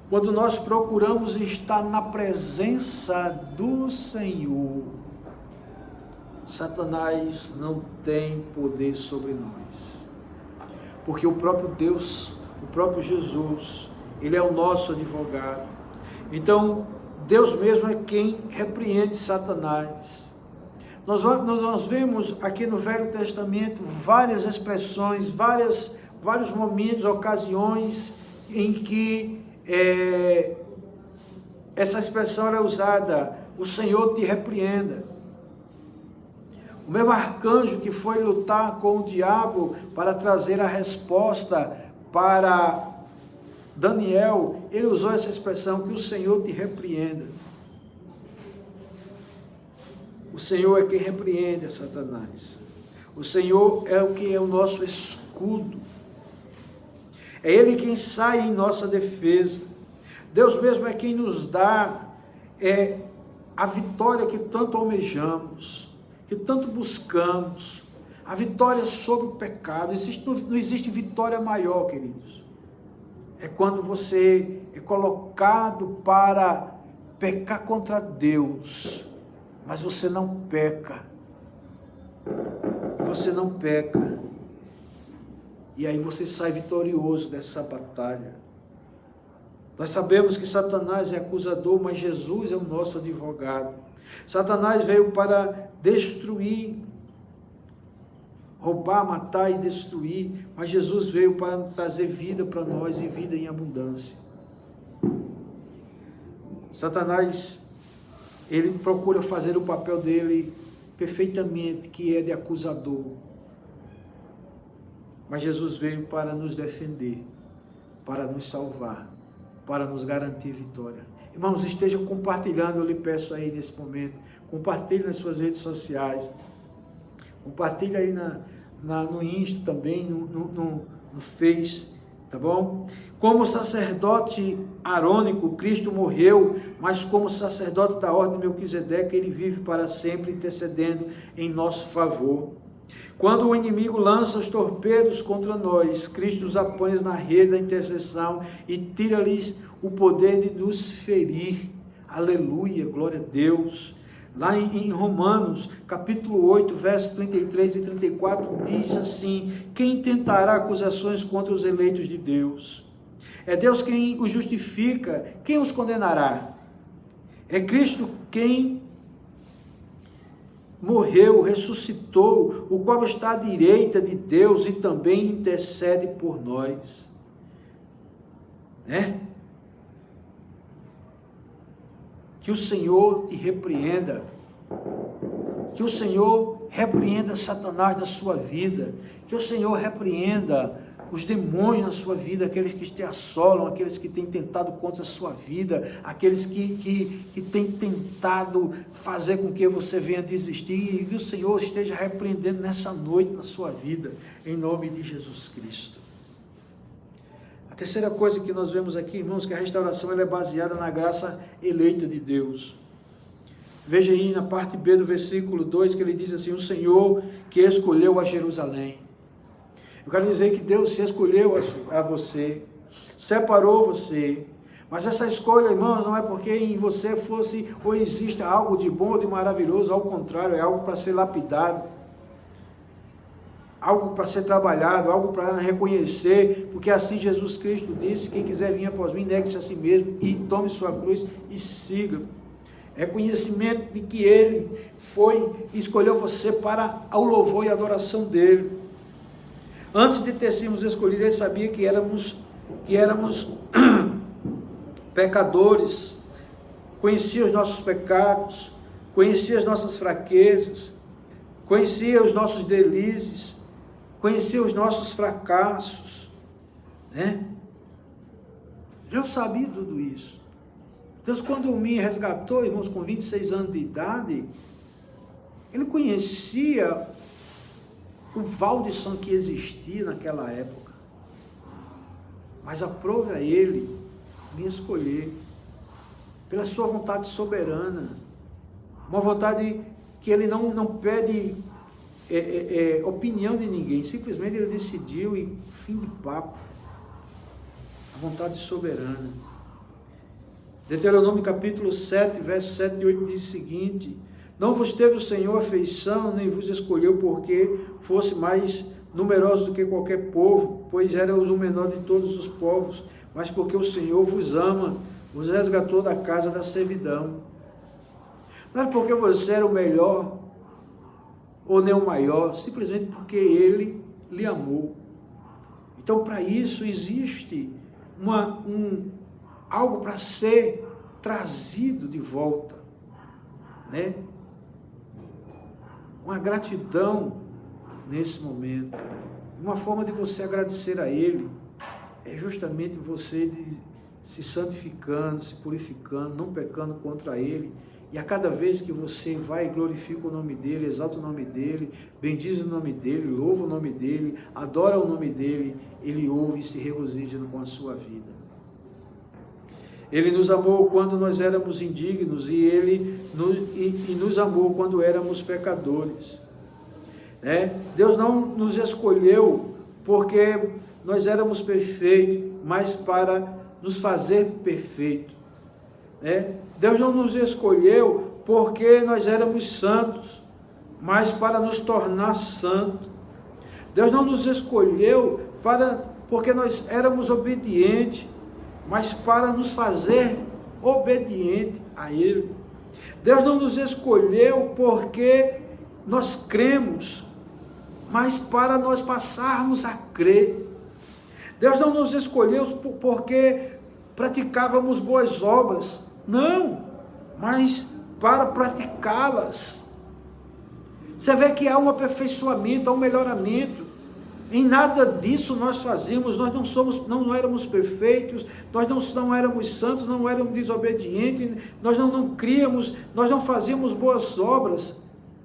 quando nós procuramos estar na presença do Senhor, Satanás não tem poder sobre nós. Porque o próprio Deus, o próprio Jesus, Ele é o nosso advogado. Então, Deus mesmo é quem repreende Satanás. Nós vemos aqui no Velho Testamento várias expressões, vários momentos, ocasiões em que essa expressão era usada: o Senhor te repreenda. O mesmo arcanjo que foi lutar com o diabo para trazer a resposta para Daniel, ele usou essa expressão: que o Senhor te repreenda. O Senhor é quem repreende a Satanás. O Senhor é o que é o nosso escudo. É Ele quem sai em nossa defesa. Deus mesmo é quem nos dá a vitória que tanto almejamos, que tanto buscamos. A vitória sobre o pecado. Não existe vitória maior, queridos. É quando você é colocado para pecar contra Deus, mas você não peca. Você não peca. E aí você sai vitorioso dessa batalha. Nós sabemos que Satanás é acusador, mas Jesus é o nosso advogado. Satanás veio para destruir, roubar, matar e destruir, mas Jesus veio para trazer vida para nós e vida em abundância. Satanás, ele procura fazer o papel dele perfeitamente, que é de acusador. Mas Jesus veio para nos defender, para nos salvar, para nos garantir vitória. Irmãos, estejam compartilhando, eu lhe peço aí nesse momento, compartilhe nas suas redes sociais, compartilhe aí no Insta também, no Face, tá bom? Como sacerdote arônico, Cristo morreu, mas como sacerdote da ordem de Melquisedeque, ele vive para sempre intercedendo em nosso favor. Quando o inimigo lança os torpedos contra nós, Cristo os apanha na rede da intercessão e tira-lhes o poder de nos ferir. Aleluia, glória a Deus. Lá em Romanos, capítulo 8, versos 33 e 34, diz assim: quem tentará acusações contra os eleitos de Deus? É Deus quem os justifica, quem os condenará? É Cristo quem morreu, ressuscitou, o qual está à direita de Deus e também intercede por nós. Que o Senhor te repreenda. Que o Senhor repreenda Satanás da sua vida. Que o Senhor repreenda os demônios na sua vida, aqueles que te assolam, aqueles que têm tentado contra a sua vida, aqueles que têm tentado fazer com que você venha desistir, e que o Senhor esteja repreendendo nessa noite na sua vida, em nome de Jesus Cristo. A terceira coisa que nós vemos aqui, irmãos, que a restauração ela é baseada na graça eleita de Deus. Veja aí na parte B do versículo 2, que ele diz assim: o Senhor que escolheu a Jerusalém. Eu quero dizer que Deus se escolheu a você, separou você, mas essa escolha, irmãos, não é porque em você fosse ou exista algo de bom ou de maravilhoso, ao contrário, é algo para ser lapidado, algo para ser trabalhado, algo para reconhecer, porque assim Jesus Cristo disse: quem quiser vir após mim, negue-se a si mesmo e tome sua cruz e siga. É conhecimento de que Ele foi e escolheu você para o louvor e adoração dEle. Antes de ter sido escolhidos, Ele sabia que éramos pecadores, conhecia os nossos pecados, conhecia as nossas fraquezas, conhecia os nossos delícias, conhecia os nossos fracassos, né? Deus sabia tudo isso. Deus, quando me resgatou, irmãos, com 26 anos de idade, Ele conhecia o Valdisson que existia naquela época, mas aprove a Ele me escolher, pela sua vontade soberana, uma vontade que Ele não pede opinião de ninguém, simplesmente Ele decidiu e fim de papo, a vontade soberana. Deuteronômio capítulo 7, versos 7 e 8 diz o seguinte: não vos teve o Senhor afeição, nem vos escolheu porque fosse mais numerosos do que qualquer povo, pois eram o menor de todos os povos, mas porque o Senhor vos ama, vos resgatou da casa da servidão. Não é porque você era o melhor ou nem o maior, simplesmente porque Ele lhe amou. Então, para isso existe algo para ser trazido de volta, né? Uma gratidão nesse momento, uma forma de você agradecer a Ele, é justamente você se santificando, se purificando, não pecando contra Ele, e a cada vez que você vai e glorifica o nome dEle, exalta o nome dEle, bendiz o nome dEle, louva o nome dEle, adora o nome dEle, Ele ouve e se regozija com a sua vida. Ele nos amou quando nós éramos indignos e nos amou quando éramos pecadores. Deus não nos escolheu porque nós éramos perfeitos, mas para nos fazer perfeitos. Deus não nos escolheu porque nós éramos santos, mas para nos tornar santos. Deus não nos escolheu porque nós éramos obedientes, mas para nos fazer obediente a Ele. Deus não nos escolheu porque nós cremos, mas para nós passarmos a crer. Deus não nos escolheu porque praticávamos boas obras, não, mas para praticá-las. Você vê que há um aperfeiçoamento, há um melhoramento. Em nada disso nós fazíamos, nós não éramos perfeitos, nós não éramos santos, não éramos desobedientes, nós não críamos, nós não fazíamos boas obras,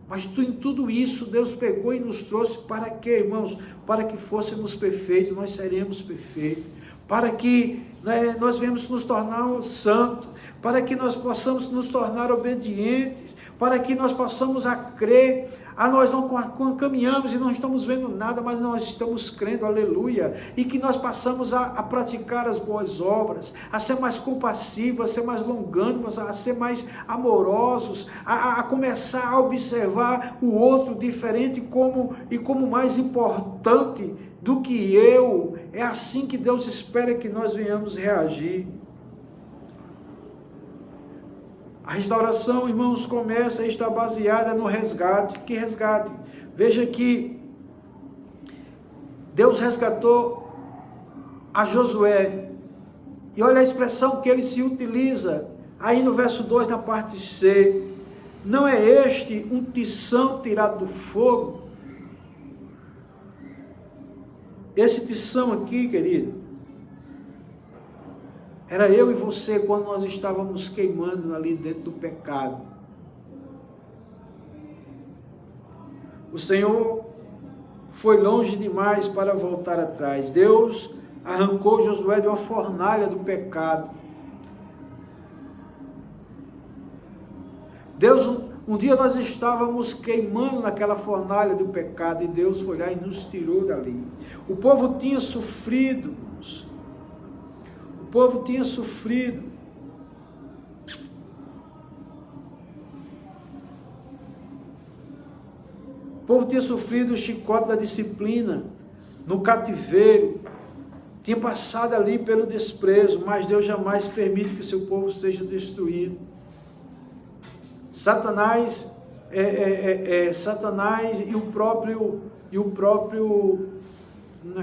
mas em tudo isso Deus pegou e nos trouxe para quê, irmãos? Para que fôssemos perfeitos, nós seremos perfeitos, para que nós venhamos nos tornar santos, para que nós possamos nos tornar obedientes, para que nós possamos a crer. Nós não caminhamos e não estamos vendo nada, mas nós estamos crendo, aleluia, e que nós passamos a praticar as boas obras, a ser mais compassivos, a ser mais longânimos, a ser mais amorosos, a começar a observar o outro diferente como mais importante do que eu. É assim que Deus espera que nós venhamos reagir. A restauração, irmãos, começa e está baseada no resgate. Que resgate? Veja que Deus resgatou a Josué. E olha a expressão que ele se utiliza aí no verso 2, na parte C. Não é este um tição tirado do fogo? Esse tição aqui, querido, era eu e você quando nós estávamos queimando ali dentro do pecado. O Senhor foi longe demais para voltar atrás. Deus arrancou Josué de uma fornalha do pecado. Um dia nós estávamos queimando naquela fornalha do pecado e Deus foi lá e nos tirou dali. O povo tinha sofrido. O povo tinha sofrido. povo tinha sofrido o chicote da disciplina, no cativeiro, tinha passado ali pelo desprezo, mas Deus jamais permite que seu povo seja destruído. Satanás e o próprio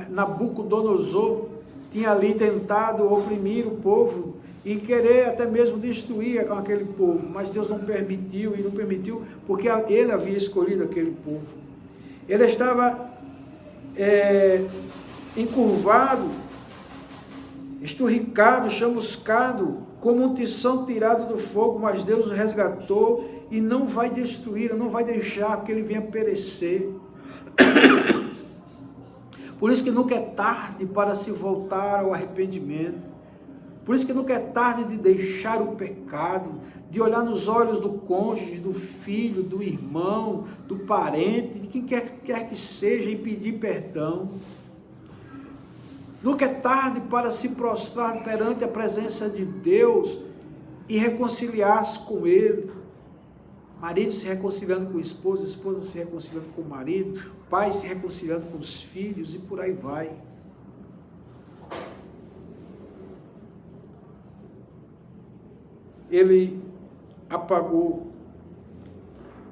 Nabucodonosor tinha ali tentado oprimir o povo e querer até mesmo destruir com aquele povo, mas Deus não permitiu, e não permitiu porque ele havia escolhido aquele povo. Ele estava encurvado, esturricado, chamuscado, como um tição tirado do fogo, mas Deus o resgatou e não vai destruir, não vai deixar que ele venha perecer. Por isso que nunca é tarde para se voltar ao arrependimento. Por isso que nunca é tarde de deixar o pecado, de olhar nos olhos do cônjuge, do filho, do irmão, do parente, de quem quer que seja e pedir perdão. Nunca é tarde para se prostrar perante a presença de Deus e reconciliar-se com Ele. Marido se reconciliando com a esposa se reconciliando com o marido, pai se reconciliando com os filhos e por aí vai. Ele apagou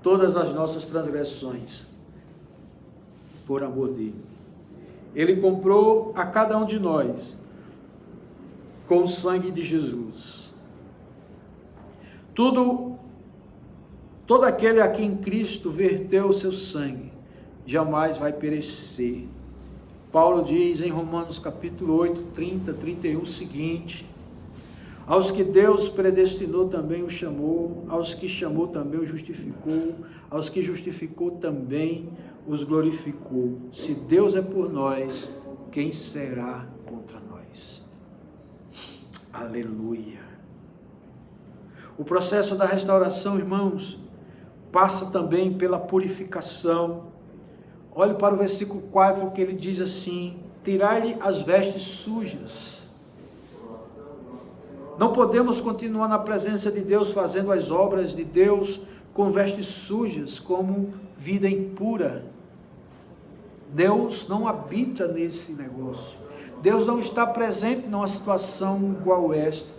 todas as nossas transgressões por amor dele. Ele comprou a cada um de nós com o sangue de Jesus. Todo aquele a quem Cristo verteu o seu sangue, jamais vai perecer. Paulo diz em Romanos capítulo 8, 30, 31 o seguinte: aos que Deus predestinou também o chamou, aos que chamou também o justificou, aos que justificou também os glorificou. Se Deus é por nós, quem será contra nós? Aleluia. O processo da restauração, irmãos, passa também pela purificação. Olhe para o versículo 4 que ele diz assim: tirai-lhe as vestes sujas. Não podemos continuar na presença de Deus fazendo as obras de Deus com vestes sujas, como vida impura. Deus não habita nesse negócio. Deus não está presente numa situação igual esta.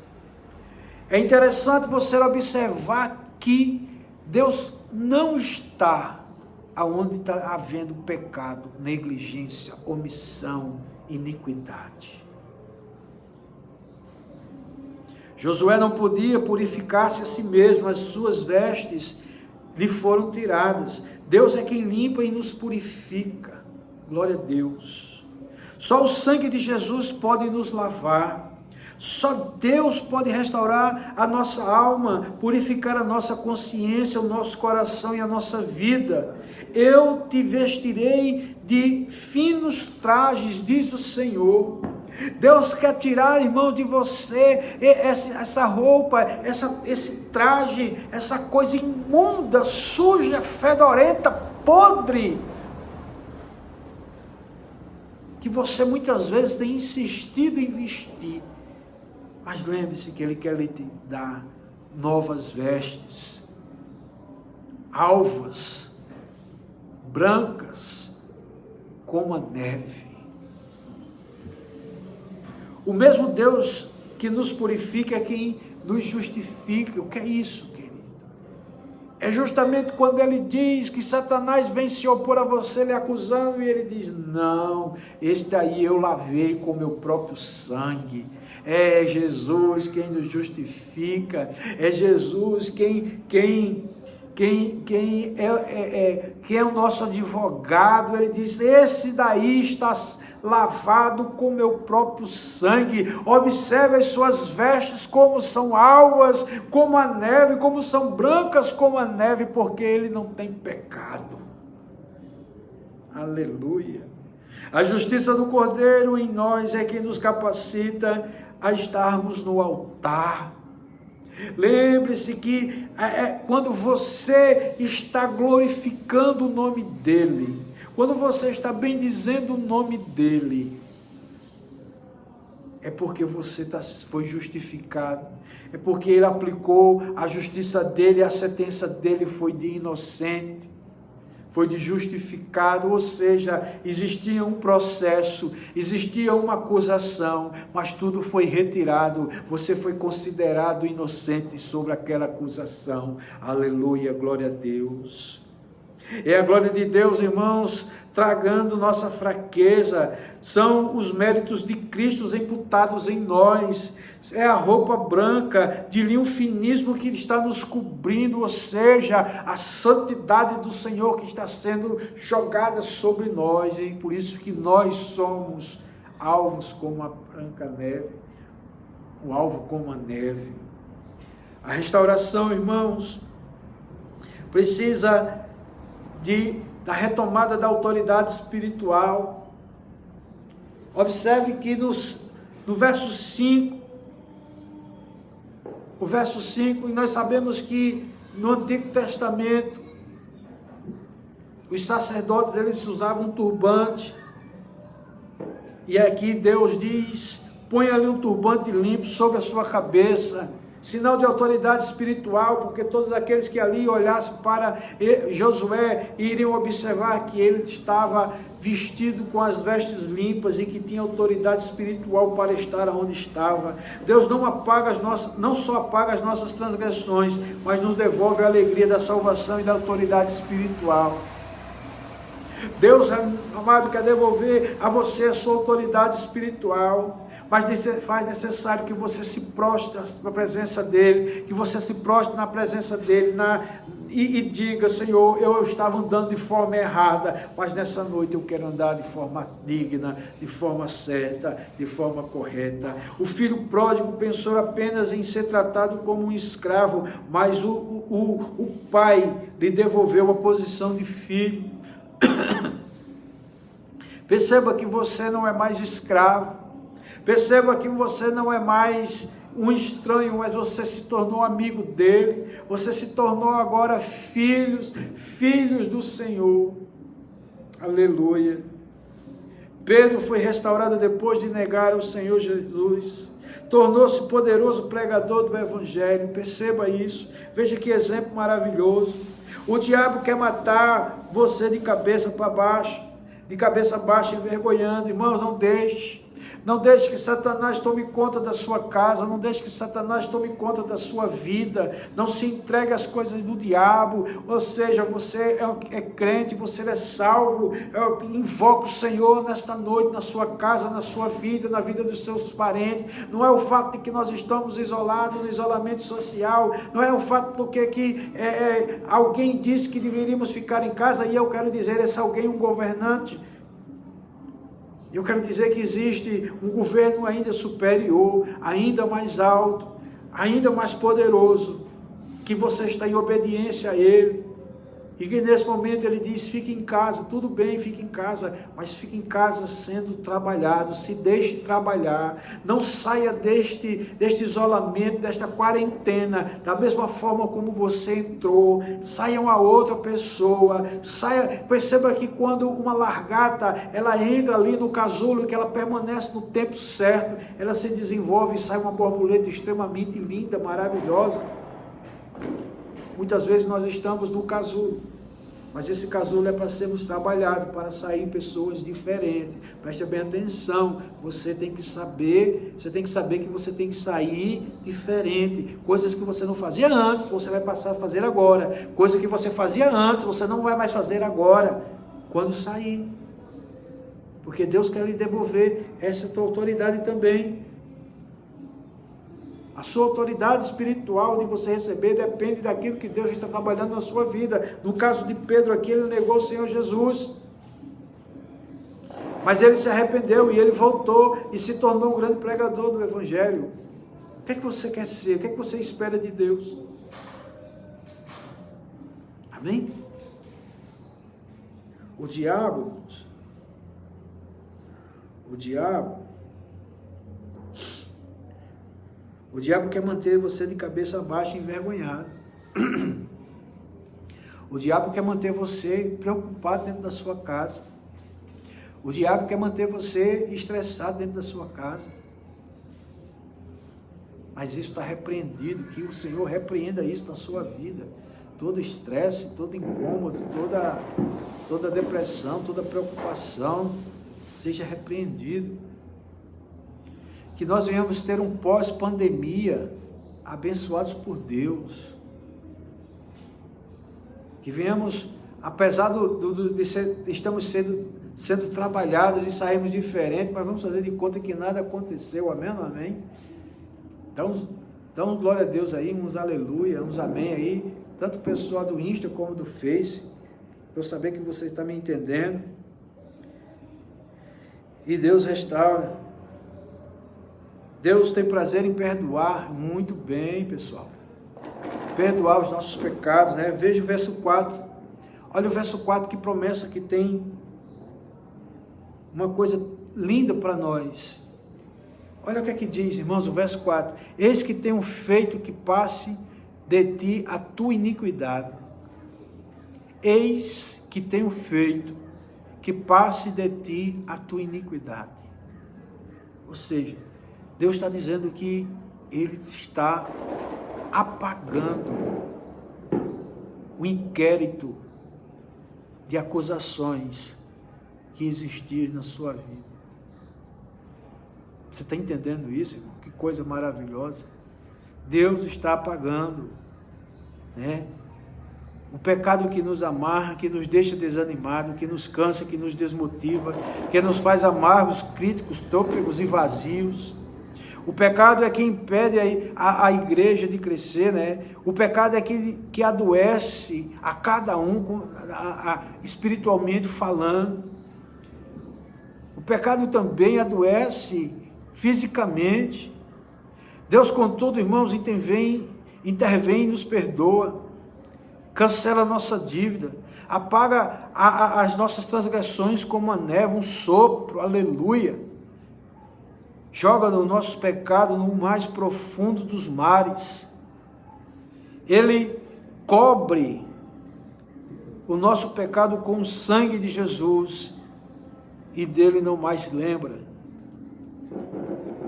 É interessante você observar que Deus não está aonde está havendo pecado, negligência, omissão, iniquidade. Josué não podia purificar-se a si mesmo, as suas vestes lhe foram tiradas. Deus é quem limpa e nos purifica. Glória a Deus. Só o sangue de Jesus pode nos lavar. Só Deus pode restaurar a nossa alma, purificar a nossa consciência, o nosso coração e a nossa vida. Eu te vestirei de finos trajes, diz o Senhor. Deus quer tirar, irmão, de você essa roupa, esse traje, essa coisa imunda, suja, fedorenta, podre, que você muitas vezes tem insistido em vestir. Mas lembre-se que Ele quer lhe dar novas vestes, alvas, brancas, como a neve. O mesmo Deus que nos purifica é quem nos justifica. O que é isso, querido? É justamente quando Ele diz que Satanás vem se opor a você, lhe acusando, e Ele diz: não, este aí eu lavei com meu próprio sangue. É Jesus quem nos justifica, é Jesus quem é o nosso advogado. Ele diz: esse daí está lavado com meu próprio sangue. Observe as suas vestes como são alvas como a neve, como são brancas como a neve, porque ele não tem pecado. Aleluia. A justiça do Cordeiro em nós é quem nos capacita a estarmos no altar. Lembre-se que quando você está glorificando o nome dEle, quando você está bendizendo o nome dEle, é porque você foi justificado, é porque Ele aplicou a justiça dEle, a sentença dEle foi de inocente. foi de justificado, ou seja, existia um processo, existia uma acusação, mas tudo foi retirado, você foi considerado inocente sobre aquela acusação. Aleluia, glória a Deus. É a glória de Deus, irmãos, tragando nossa fraqueza, são os méritos de Cristo imputados em nós, é a roupa branca de linho finíssimo que está nos cobrindo, ou seja, a santidade do Senhor que está sendo jogada sobre nós, e por isso que nós somos alvos como a branca neve, o alvo como a neve. A restauração, irmãos, precisa da retomada da autoridade espiritual. Observe que no verso 5, o verso 5, e nós sabemos que no Antigo Testamento, os sacerdotes, eles usavam um turbante, e aqui Deus diz, põe ali um turbante limpo sobre a sua cabeça, sinal de autoridade espiritual, porque todos aqueles que ali olhassem para Josué iriam observar que ele estava vestido com as vestes limpas e que tinha autoridade espiritual para estar onde estava. Deus não só apaga as nossas transgressões, mas nos devolve a alegria da salvação e da autoridade espiritual. Deus, amado, quer devolver a você a sua autoridade espiritual, mas faz necessário que você se prostre na presença dEle, que você se prostre na presença dEle, e diga, Senhor, eu estava andando de forma errada, mas nessa noite eu quero andar de forma digna, de forma certa, de forma correta. O filho pródigo pensou apenas em ser tratado como um escravo, mas o pai lhe devolveu a posição de filho. Perceba que você não é mais escravo. Perceba que você não é mais um estranho, mas você se tornou amigo dele. Você se tornou agora filhos do Senhor. Aleluia. Pedro foi restaurado depois de negar o Senhor Jesus. Tornou-se poderoso pregador do Evangelho. Perceba isso. Veja que exemplo maravilhoso. O diabo quer matar você de cabeça para baixo, de cabeça baixa, envergonhando. Irmãos, não deixe. Não deixe que Satanás tome conta da sua casa, não deixe que Satanás tome conta da sua vida, não se entregue às coisas do diabo, ou seja, você é crente, você é salvo, invoca o Senhor nesta noite, na sua casa, na sua vida, na vida dos seus parentes. Não é o fato de que nós estamos isolados, no isolamento social, não é o fato do que alguém disse que deveríamos ficar em casa, e eu quero dizer, esse alguém, um governante. Eu quero dizer que existe um governo ainda superior, ainda mais alto, ainda mais poderoso, que você está em obediência a Ele, e que nesse momento Ele diz, fique em casa, tudo bem, fique em casa, mas fique em casa sendo trabalhado, se deixe trabalhar, não saia deste isolamento, desta quarentena, da mesma forma como você entrou, saia uma outra pessoa, perceba que quando uma largata, ela entra ali no casulo, que ela permanece no tempo certo, ela se desenvolve e sai uma borboleta extremamente linda, maravilhosa. Muitas vezes nós estamos no casulo, mas esse casulo é para sermos trabalhados, para sair pessoas diferentes. Preste bem atenção, você tem que saber que você tem que sair diferente. Coisas que você não fazia antes, você vai passar a fazer agora. Coisas que você fazia antes, você não vai mais fazer agora, quando sair. Porque Deus quer lhe devolver essa tua autoridade também. A sua autoridade espiritual de você receber depende daquilo que Deus está trabalhando na sua vida. No caso de Pedro aqui, ele negou o Senhor Jesus. Mas ele se arrependeu e ele voltou e se tornou um grande pregador do Evangelho. O que é que você quer ser? O que é que você espera de Deus? Amém? O diabo quer manter você de cabeça baixa, envergonhado. O diabo quer manter você preocupado dentro da sua casa. O diabo quer manter você estressado dentro da sua casa. Mas isso está repreendido, que o Senhor repreenda isso na sua vida. todo estresse, todo incômodo, toda depressão, toda preocupação, seja repreendido. Que nós venhamos ter um pós-pandemia abençoados por Deus. Que venhamos, apesar estamos sendo trabalhados e saímos diferentes, mas vamos fazer de conta que nada aconteceu, amém ou amém? Então, glória a Deus aí, uns aleluia, uns amém aí, tanto o pessoal do Insta como do Face, para eu saber que você está me entendendo. E Deus restaura. Deus tem prazer em perdoar. Muito bem, pessoal. Perdoar os nossos pecados, né? Veja o verso 4. Olha o verso 4, que promessa que tem. Uma coisa linda para nós. Olha o que é que diz, irmãos, o verso 4. Eis que tenho feito que passe de ti a tua iniquidade. Eis que tenho feito que passe de ti a tua iniquidade. Ou seja, Deus está dizendo que Ele está apagando o inquérito de acusações que existiam na sua vida. Você está entendendo isso, irmão? Que coisa maravilhosa. Deus está apagando, né? O pecado que nos amarra, que nos deixa desanimados, que nos cansa, que nos desmotiva, que nos faz amargos, críticos, trôpegos e vazios. O pecado é que impede a igreja de crescer, né? O pecado é que adoece a cada um, espiritualmente falando. O pecado também adoece fisicamente. Deus, contudo, irmãos, intervém e nos perdoa, cancela a nossa dívida, apaga as nossas transgressões como a neve, um sopro, aleluia. Joga o nosso pecado no mais profundo dos mares. Ele cobre o nosso pecado com o sangue de Jesus e dele não mais lembra.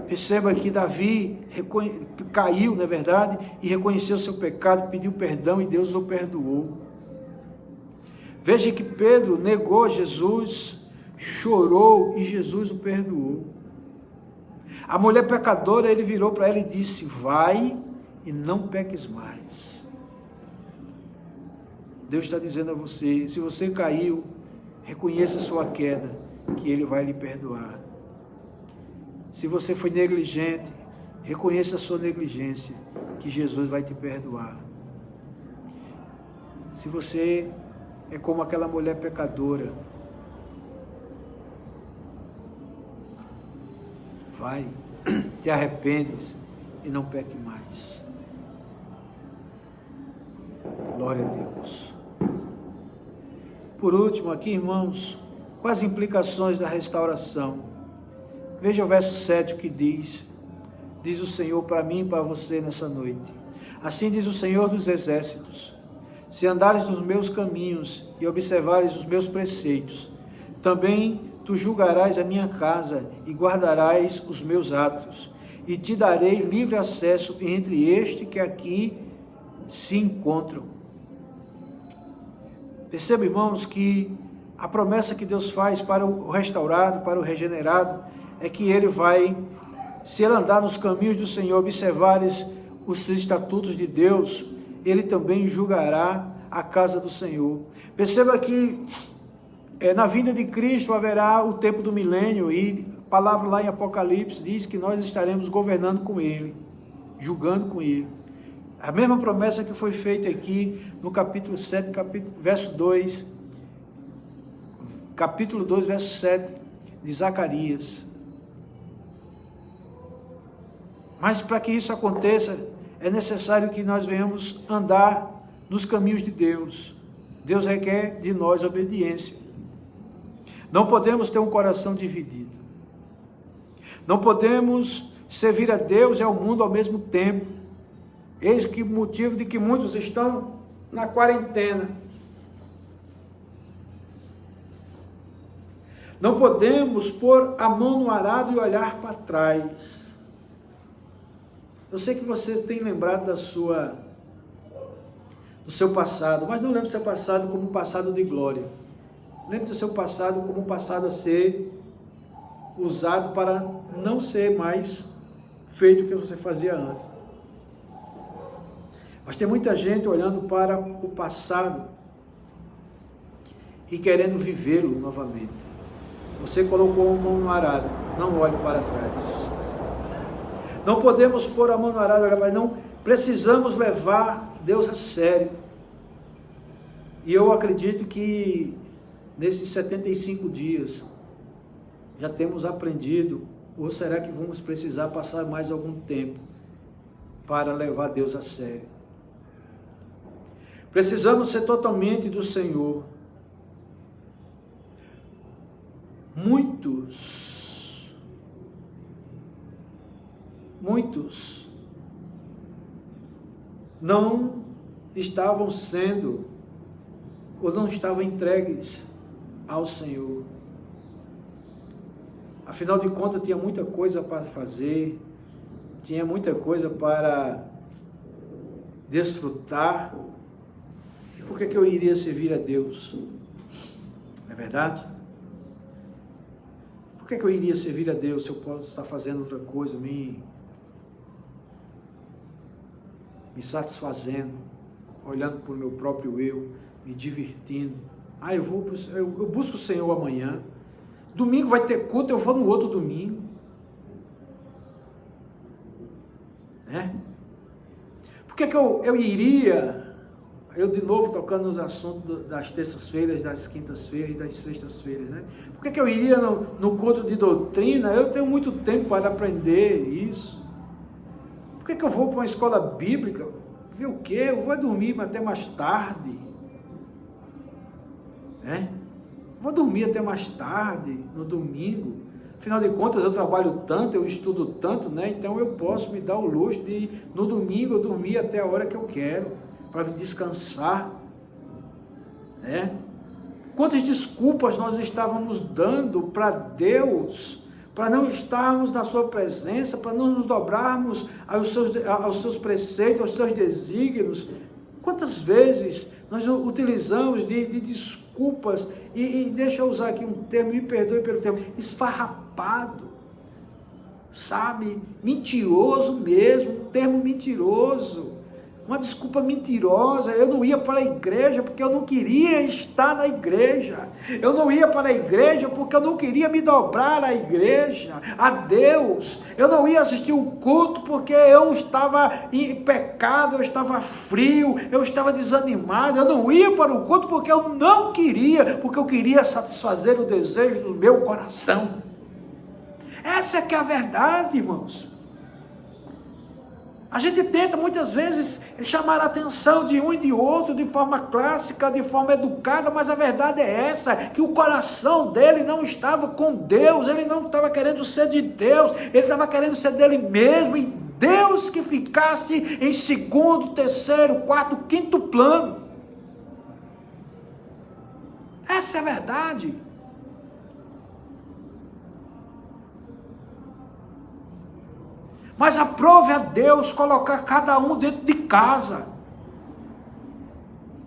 Perceba que Davi caiu, na verdade, e reconheceu seu pecado, pediu perdão e Deus o perdoou. Veja que Pedro negou Jesus, chorou e Jesus o perdoou. A mulher pecadora, ele virou para ela e disse: vai e não peques mais. Deus está dizendo a você, se você caiu, reconheça sua queda, que Ele vai lhe perdoar. Se você foi negligente, reconheça a sua negligência, que Jesus vai te perdoar. Se você é como aquela mulher pecadora, vai, te arrependes e não peque mais. Glória a Deus. Por último aqui, irmãos, quais as implicações da restauração? Veja o verso 7, o que diz o Senhor para mim e para você nessa noite. Assim diz o Senhor dos Exércitos: se andares nos meus caminhos e observares os meus preceitos, também tu julgarás a minha casa e guardarás os meus atos, e te darei livre acesso entre este que aqui se encontram. Perceba, irmãos, que a promessa que Deus faz para o restaurado, para o regenerado, é que ele vai, se ele andar nos caminhos do Senhor, observares os estatutos de Deus, ele também julgará a casa do Senhor. Perceba que na vinda de Cristo haverá o tempo do milênio, e a palavra lá em Apocalipse diz que nós estaremos governando com Ele, julgando com Ele. A mesma promessa que foi feita aqui no capítulo 7, verso 2, capítulo 2, verso 7 de Zacarias. Mas para que isso aconteça, é necessário que nós venhamos andar nos caminhos de Deus. Deus requer de nós obediência. Não podemos ter um coração dividido. Não podemos servir a Deus e ao mundo ao mesmo tempo. Eis que o motivo de que muitos estão na quarentena. Não podemos pôr a mão no arado e olhar para trás. Eu sei que vocês têm lembrado do seu passado, mas não lembre do seu passado como um passado de glória. Lembre do seu passado como um passado a ser usado para não ser mais feito o que você fazia antes. Mas tem muita gente olhando para o passado e querendo vivê-lo novamente. Você colocou a mão no arado, não olhe para trás. Não podemos pôr a mão no arado, mas não precisamos levar Deus a sério. E eu acredito que nesses 75 dias já temos aprendido, ou será que vamos precisar passar mais algum tempo para levar Deus a sério? Precisamos ser totalmente do Senhor. Muitos não estavam sendo, ou não estavam entregues ao Senhor. Afinal de contas, tinha muita coisa para fazer, tinha muita coisa para desfrutar. E por que eu iria servir a Deus? Não é verdade? Por que eu iria servir a Deus se eu posso estar fazendo outra coisa, me satisfazendo, olhando para o meu próprio eu, me divertindo? Eu busco o Senhor amanhã. Domingo vai ter culto, eu vou no outro domingo. Por que eu iria, eu de novo tocando nos assuntos das terças-feiras, das quintas-feiras e das sextas-feiras, né? Por que eu iria no culto de doutrina? Eu tenho muito tempo para aprender isso. Por que eu vou para uma escola bíblica? Ver o quê? Eu vou dormir até mais tarde. Vou dormir até mais tarde, no domingo. Afinal de contas, eu trabalho tanto, eu estudo tanto, né? Então eu posso me dar o luxo de, no domingo, eu dormir até a hora que eu quero, para me descansar. Quantas desculpas nós estávamos dando para Deus, para não estarmos na sua presença, para não nos dobrarmos aos seus preceitos, aos seus desígnios. Quantas vezes nós utilizamos de desculpas, e deixa eu usar aqui um termo, me perdoe pelo termo, esfarrapado, sabe, mentiroso mesmo, um termo mentiroso, uma desculpa mentirosa. Eu não ia para a igreja porque eu não queria estar na igreja, eu não ia para a igreja porque eu não queria me dobrar à igreja, a Deus, eu não ia assistir o culto porque eu estava em pecado, eu estava frio, eu estava desanimado, eu não ia para o culto porque eu não queria, porque eu queria satisfazer o desejo do meu coração. Essa é que é a verdade, irmãos. A gente tenta muitas vezes chamar a atenção de um e de outro de forma clássica, de forma educada, mas a verdade é essa, que o coração dele não estava com Deus, ele não estava querendo ser de Deus, ele estava querendo ser dele mesmo, e Deus que ficasse em segundo, terceiro, quarto, quinto plano. Essa é a verdade. Mas aprove a Deus colocar cada um dentro de casa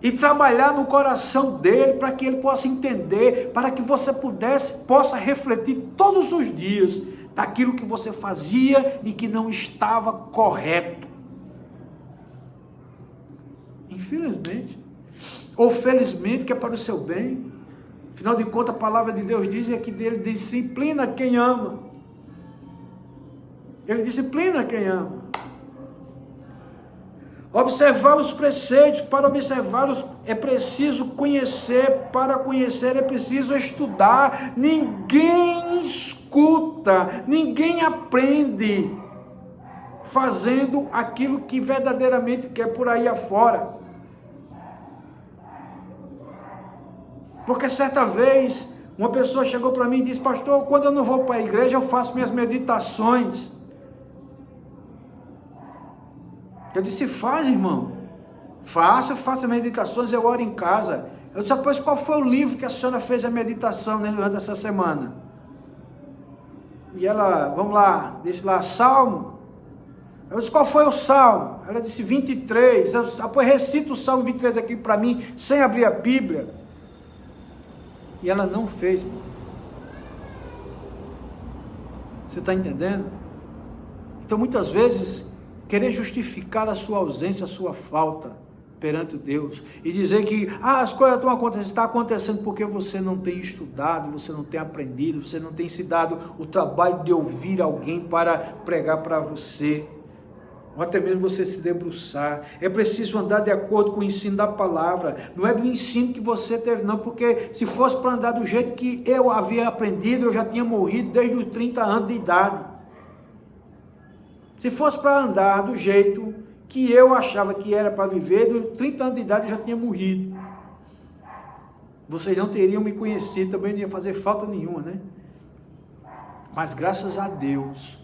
e trabalhar no coração dele para que ele possa entender, para que você possa refletir todos os dias daquilo que você fazia e que não estava correto. Infelizmente, ou felizmente, que é para o seu bem. Afinal de contas, a palavra de Deus diz que ele disciplina quem ama. Ele disciplina quem ama. Observar os preceitos, para observá-los é preciso conhecer, para conhecer é preciso estudar. Ninguém escuta, ninguém aprende fazendo aquilo que verdadeiramente quer por aí afora. Porque certa vez, uma pessoa chegou para mim e disse: pastor, quando eu não vou para a igreja, eu faço minhas meditações. Eu disse: faz, irmão. Eu faço as meditações, eu oro em casa. Eu disse: pois qual foi o livro que a senhora fez a meditação, né, durante essa semana? E ela, vamos lá, disse lá, Salmo. Eu disse, qual foi o salmo? Ela disse, 23. Eu disse, pois recita o salmo 23 aqui para mim, sem abrir a Bíblia. E ela não fez. Você está entendendo? Então, muitas vezes, querer justificar a sua ausência, a sua falta perante Deus, e dizer que as coisas estão acontecendo, está acontecendo porque você não tem estudado, você não tem aprendido, você não tem se dado o trabalho de ouvir alguém para pregar para você, ou até mesmo você se debruçar. É preciso andar de acordo com o ensino da palavra, não é do ensino que você teve não, porque se fosse para andar do jeito que eu havia aprendido, eu já tinha morrido desde os 30 anos de idade. Se fosse para andar do jeito que eu achava que era para viver, dos 30 anos de idade eu já tinha morrido. Vocês não teriam me conhecido, também não ia fazer falta nenhuma, né? Mas graças a Deus,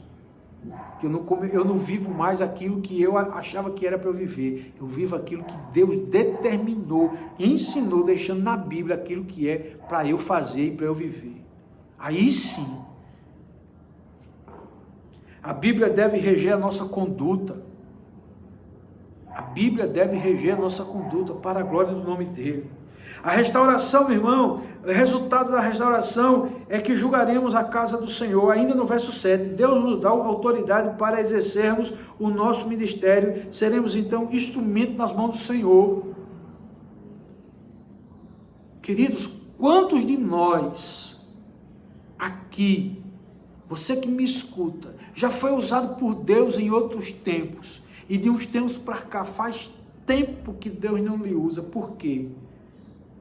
que eu não vivo mais aquilo que eu achava que era para eu viver. Eu vivo aquilo que Deus determinou, ensinou, deixando na Bíblia aquilo que é para eu fazer e para eu viver. Aí sim, a Bíblia deve reger a nossa conduta. A Bíblia deve reger a nossa conduta para a glória do nome dele. A restauração, meu irmão, o resultado da restauração é que julgaremos a casa do Senhor. Ainda no verso 7, Deus nos dá autoridade para exercermos o nosso ministério. Seremos então instrumento nas mãos do Senhor. Queridos, quantos de nós aqui, você que me escuta, já foi usado por Deus em outros tempos, e de uns tempos para cá faz tempo que Deus não lhe usa? Por quê?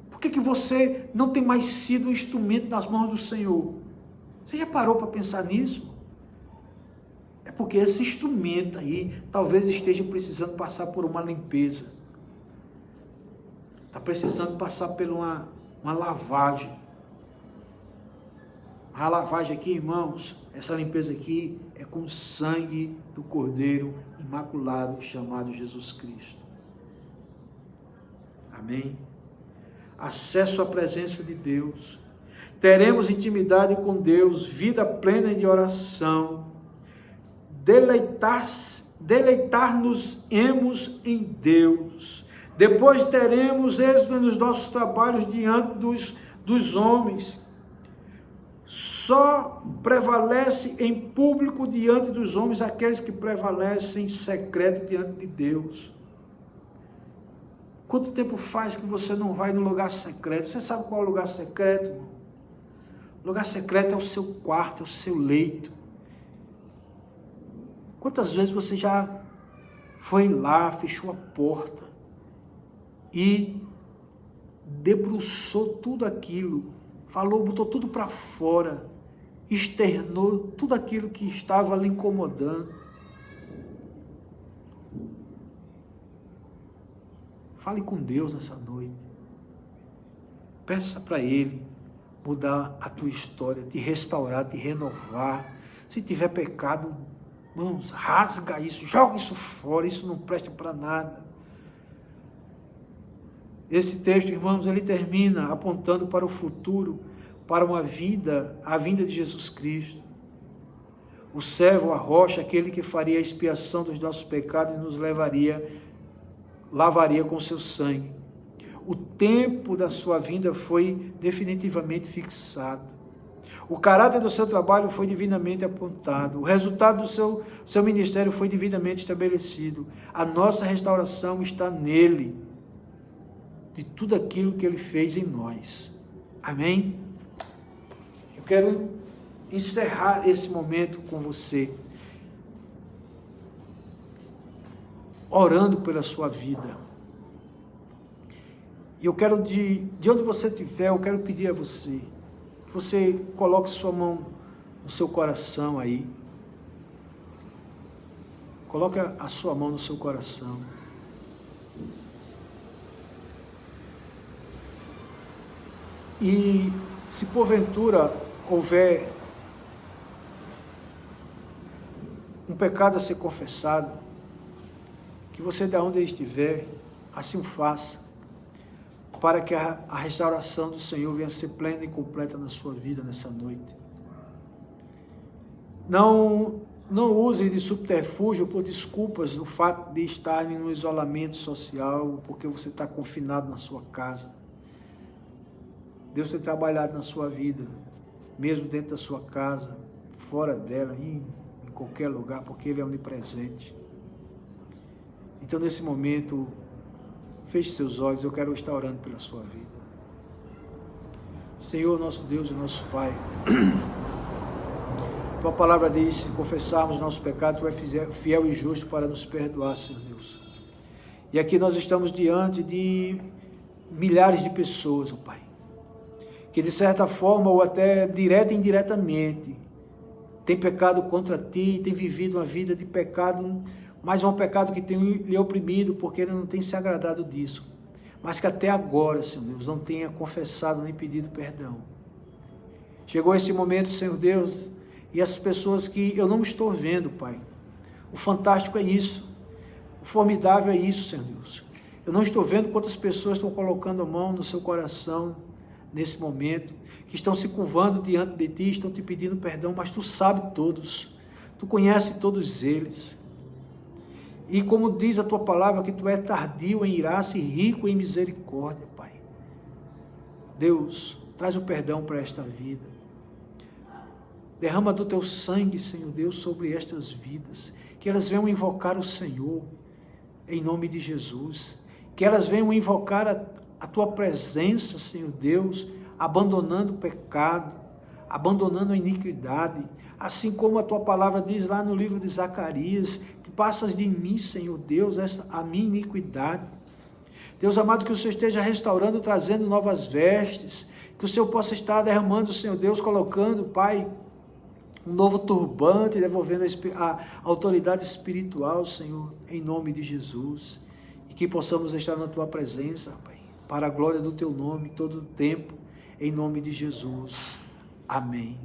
Por que você não tem mais sido um instrumento nas mãos do Senhor? Você já parou para pensar nisso? É porque esse instrumento aí talvez esteja precisando passar por uma limpeza. Está precisando passar por uma lavagem. A lavagem aqui, irmãos, essa limpeza aqui é com o sangue do Cordeiro Imaculado, chamado Jesus Cristo. Amém? Acesso à presença de Deus. Teremos intimidade com Deus, vida plena de oração. Deleitar-nos-emos em Deus. Depois teremos êxito nos nossos trabalhos diante dos homens. Só prevalece em público diante dos homens aqueles que prevalecem em secreto diante de Deus. Quanto tempo faz que você não vai no lugar secreto? Você sabe qual é o lugar secreto, irmão? O lugar secreto é o seu quarto, é o seu leito. Quantas vezes você já foi lá, fechou a porta e debruçou tudo aquilo, falou, botou tudo para fora, externou tudo aquilo que estava lhe incomodando. Fale com Deus nessa noite. Peça para Ele mudar a tua história, te restaurar, te renovar. Se tiver pecado, irmãos, rasga isso, joga isso fora, isso não presta para nada. Esse texto, irmãos, ele termina apontando para o futuro, para uma vida, a vinda de Jesus Cristo. O servo, a rocha, aquele que faria a expiação dos nossos pecados e nos lavaria com seu sangue. O tempo da sua vinda foi definitivamente fixado. O caráter do seu trabalho foi divinamente apontado. O resultado do seu ministério foi divinamente estabelecido. A nossa restauração está nele, de tudo aquilo que ele fez em nós. Amém? Eu quero encerrar esse momento com você, orando pela sua vida. E eu quero, de onde você estiver, eu quero pedir a você, que você coloque sua mão no seu coração aí. Coloque a sua mão no seu coração. E se porventura houver um pecado a ser confessado, que você, de onde estiver, assim o faça, para que a restauração do Senhor venha a ser plena e completa na sua vida nessa noite. Não não use de subterfúgio por desculpas do fato de estar no isolamento social, porque você está confinado na sua casa. Deus tem trabalhado na sua vida, mesmo dentro da sua casa, fora dela, em qualquer lugar, porque Ele é onipresente. Então, nesse momento, feche seus olhos, eu quero estar orando pela sua vida. Senhor, nosso Deus e nosso Pai, Tua palavra diz, se confessarmos nossos pecados, Tu é fiel e justo para nos perdoar, Senhor Deus. E aqui nós estamos diante de milhares de pessoas, ó Pai, que de certa forma, ou até direta e indiretamente, tem pecado contra Ti, tem vivido uma vida de pecado, mas é um pecado que tem lhe oprimido, porque Ele não tem se agradado disso. Mas que até agora, Senhor Deus, não tenha confessado nem pedido perdão. Chegou esse momento, Senhor Deus, e as pessoas que eu não estou vendo, Pai. O fantástico é isso. O formidável é isso, Senhor Deus. Eu não estou vendo quantas pessoas estão colocando a mão no seu coração nesse momento, que estão se curvando diante de Ti, estão te pedindo perdão, mas Tu sabe todos. Tu conhece todos eles. E como diz a Tua palavra, que Tu é tardio em irar-se e rico em misericórdia, Pai. Deus, traz o perdão para esta vida. Derrama do Teu sangue, Senhor Deus, sobre estas vidas. Que elas venham invocar o Senhor, em nome de Jesus. Que elas venham invocar a Tua presença, Senhor Deus, abandonando o pecado, abandonando a iniquidade. Assim como a Tua palavra diz lá no livro de Zacarias, que passas de mim, Senhor Deus, a minha iniquidade. Deus amado, que o Senhor esteja restaurando, trazendo novas vestes, que o Senhor possa estar derramando, Senhor Deus, colocando, Pai, um novo turbante, devolvendo a autoridade espiritual, Senhor, em nome de Jesus. E que possamos estar na Tua presença, Pai, para a glória do Teu nome, todo o tempo, em nome de Jesus. Amém.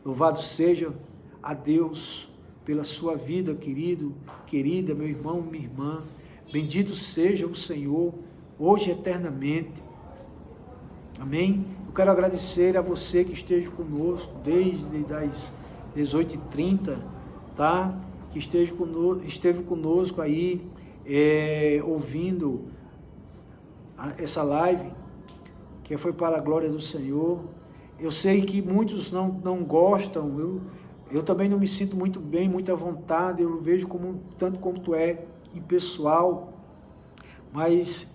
Louvado seja a Deus pela sua vida, querido, querida, meu irmão, minha irmã. Bendito seja o Senhor, hoje e eternamente. Amém? Eu quero agradecer a você que esteja conosco desde as 18h30, tá? Que esteve conosco aí, ouvindo essa live, que foi para a glória do Senhor. Eu sei que muitos não gostam, eu também não me sinto muito bem, muita vontade, eu vejo tanto como tu é impessoal, mas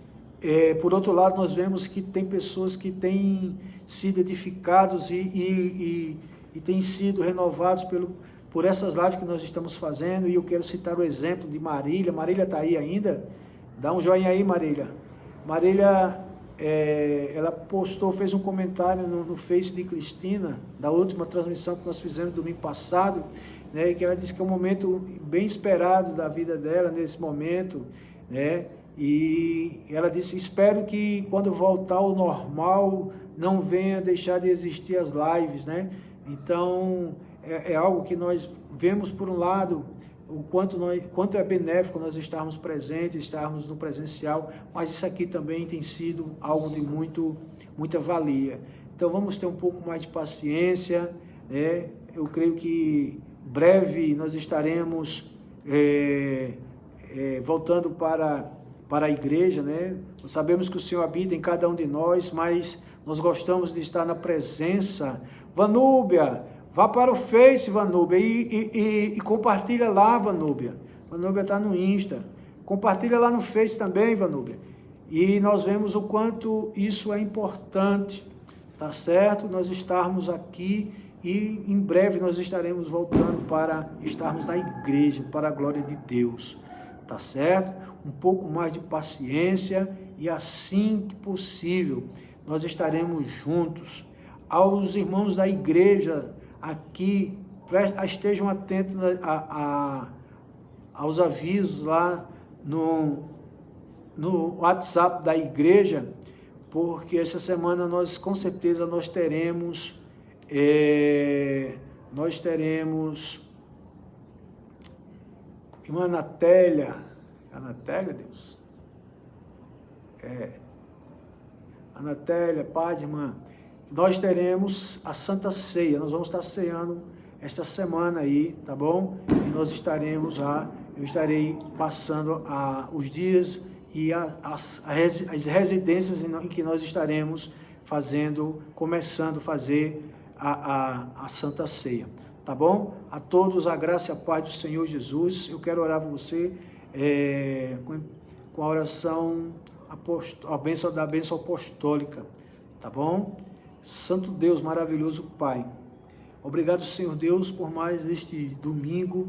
por outro lado nós vemos que tem pessoas que têm sido edificados e têm sido renovados por essas lives que nós estamos fazendo, e eu quero citar o exemplo de Marília. Marília está aí ainda? Dá um joinha aí, Marília. Marília, ela fez um comentário no Face de Cristina, da última transmissão que nós fizemos domingo passado, né, que ela disse que é um momento bem esperado da vida dela nesse momento, né, e ela disse, espero que quando voltar ao normal não venha deixar de existir as lives, né? Então é algo que nós vemos por um lado, o quanto é benéfico nós estarmos presentes, estarmos no presencial, mas isso aqui também tem sido algo de muita valia. Então vamos ter um pouco mais de paciência, né? Eu creio que breve nós estaremos voltando para a igreja, né? Nós sabemos que o Senhor habita em cada um de nós, mas nós gostamos de estar na presença. Vanúbia, vá para o Face, Vanúbia, e compartilha lá, Vanúbia. Vanúbia está no Insta. Compartilha lá no Face também, Vanúbia. E nós vemos o quanto isso é importante, tá certo? Nós estarmos aqui e em breve nós estaremos voltando para estarmos na igreja, para a glória de Deus, tá certo? Um pouco mais de paciência e assim que possível nós estaremos juntos. Aos irmãos da igreja aqui, estejam atentos aos avisos lá no WhatsApp da igreja, porque essa semana com certeza nós teremos irmã Anatélia, Deus, Anatélia, paz, irmã, nós teremos a Santa Ceia, nós vamos estar ceando esta semana aí, tá bom? E nós estaremos lá, eu estarei passando os dias e as residências em que nós estaremos começando a fazer a Santa Ceia, tá bom? A todos a graça e a paz do Senhor Jesus. Eu quero orar por você com a oração a bênção apostólica, tá bom? Santo Deus, maravilhoso Pai, obrigado, Senhor Deus, por mais este domingo,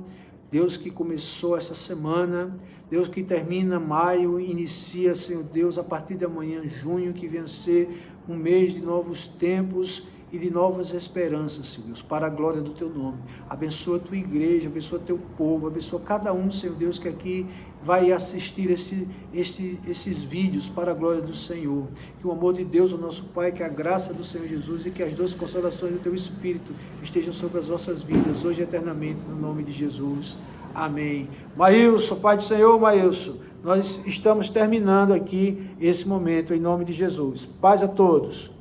Deus, que começou essa semana, Deus, que termina maio, inicia, Senhor Deus, a partir de amanhã, junho, que venha ser um mês de novos tempos e de novas esperanças, Senhor Deus, para a glória do Teu nome. Abençoa a Tua igreja, abençoa Teu povo, abençoa cada um, Senhor Deus, que aqui vai assistir esses vídeos para a glória do Senhor. Que o amor de Deus, o nosso Pai, que a graça do Senhor Jesus e que as doces consolações do Teu Espírito estejam sobre as vossas vidas, hoje e eternamente, no nome de Jesus. Amém. Maílson, Pai do Senhor, Maílson, nós estamos terminando aqui esse momento, em nome de Jesus. Paz a todos.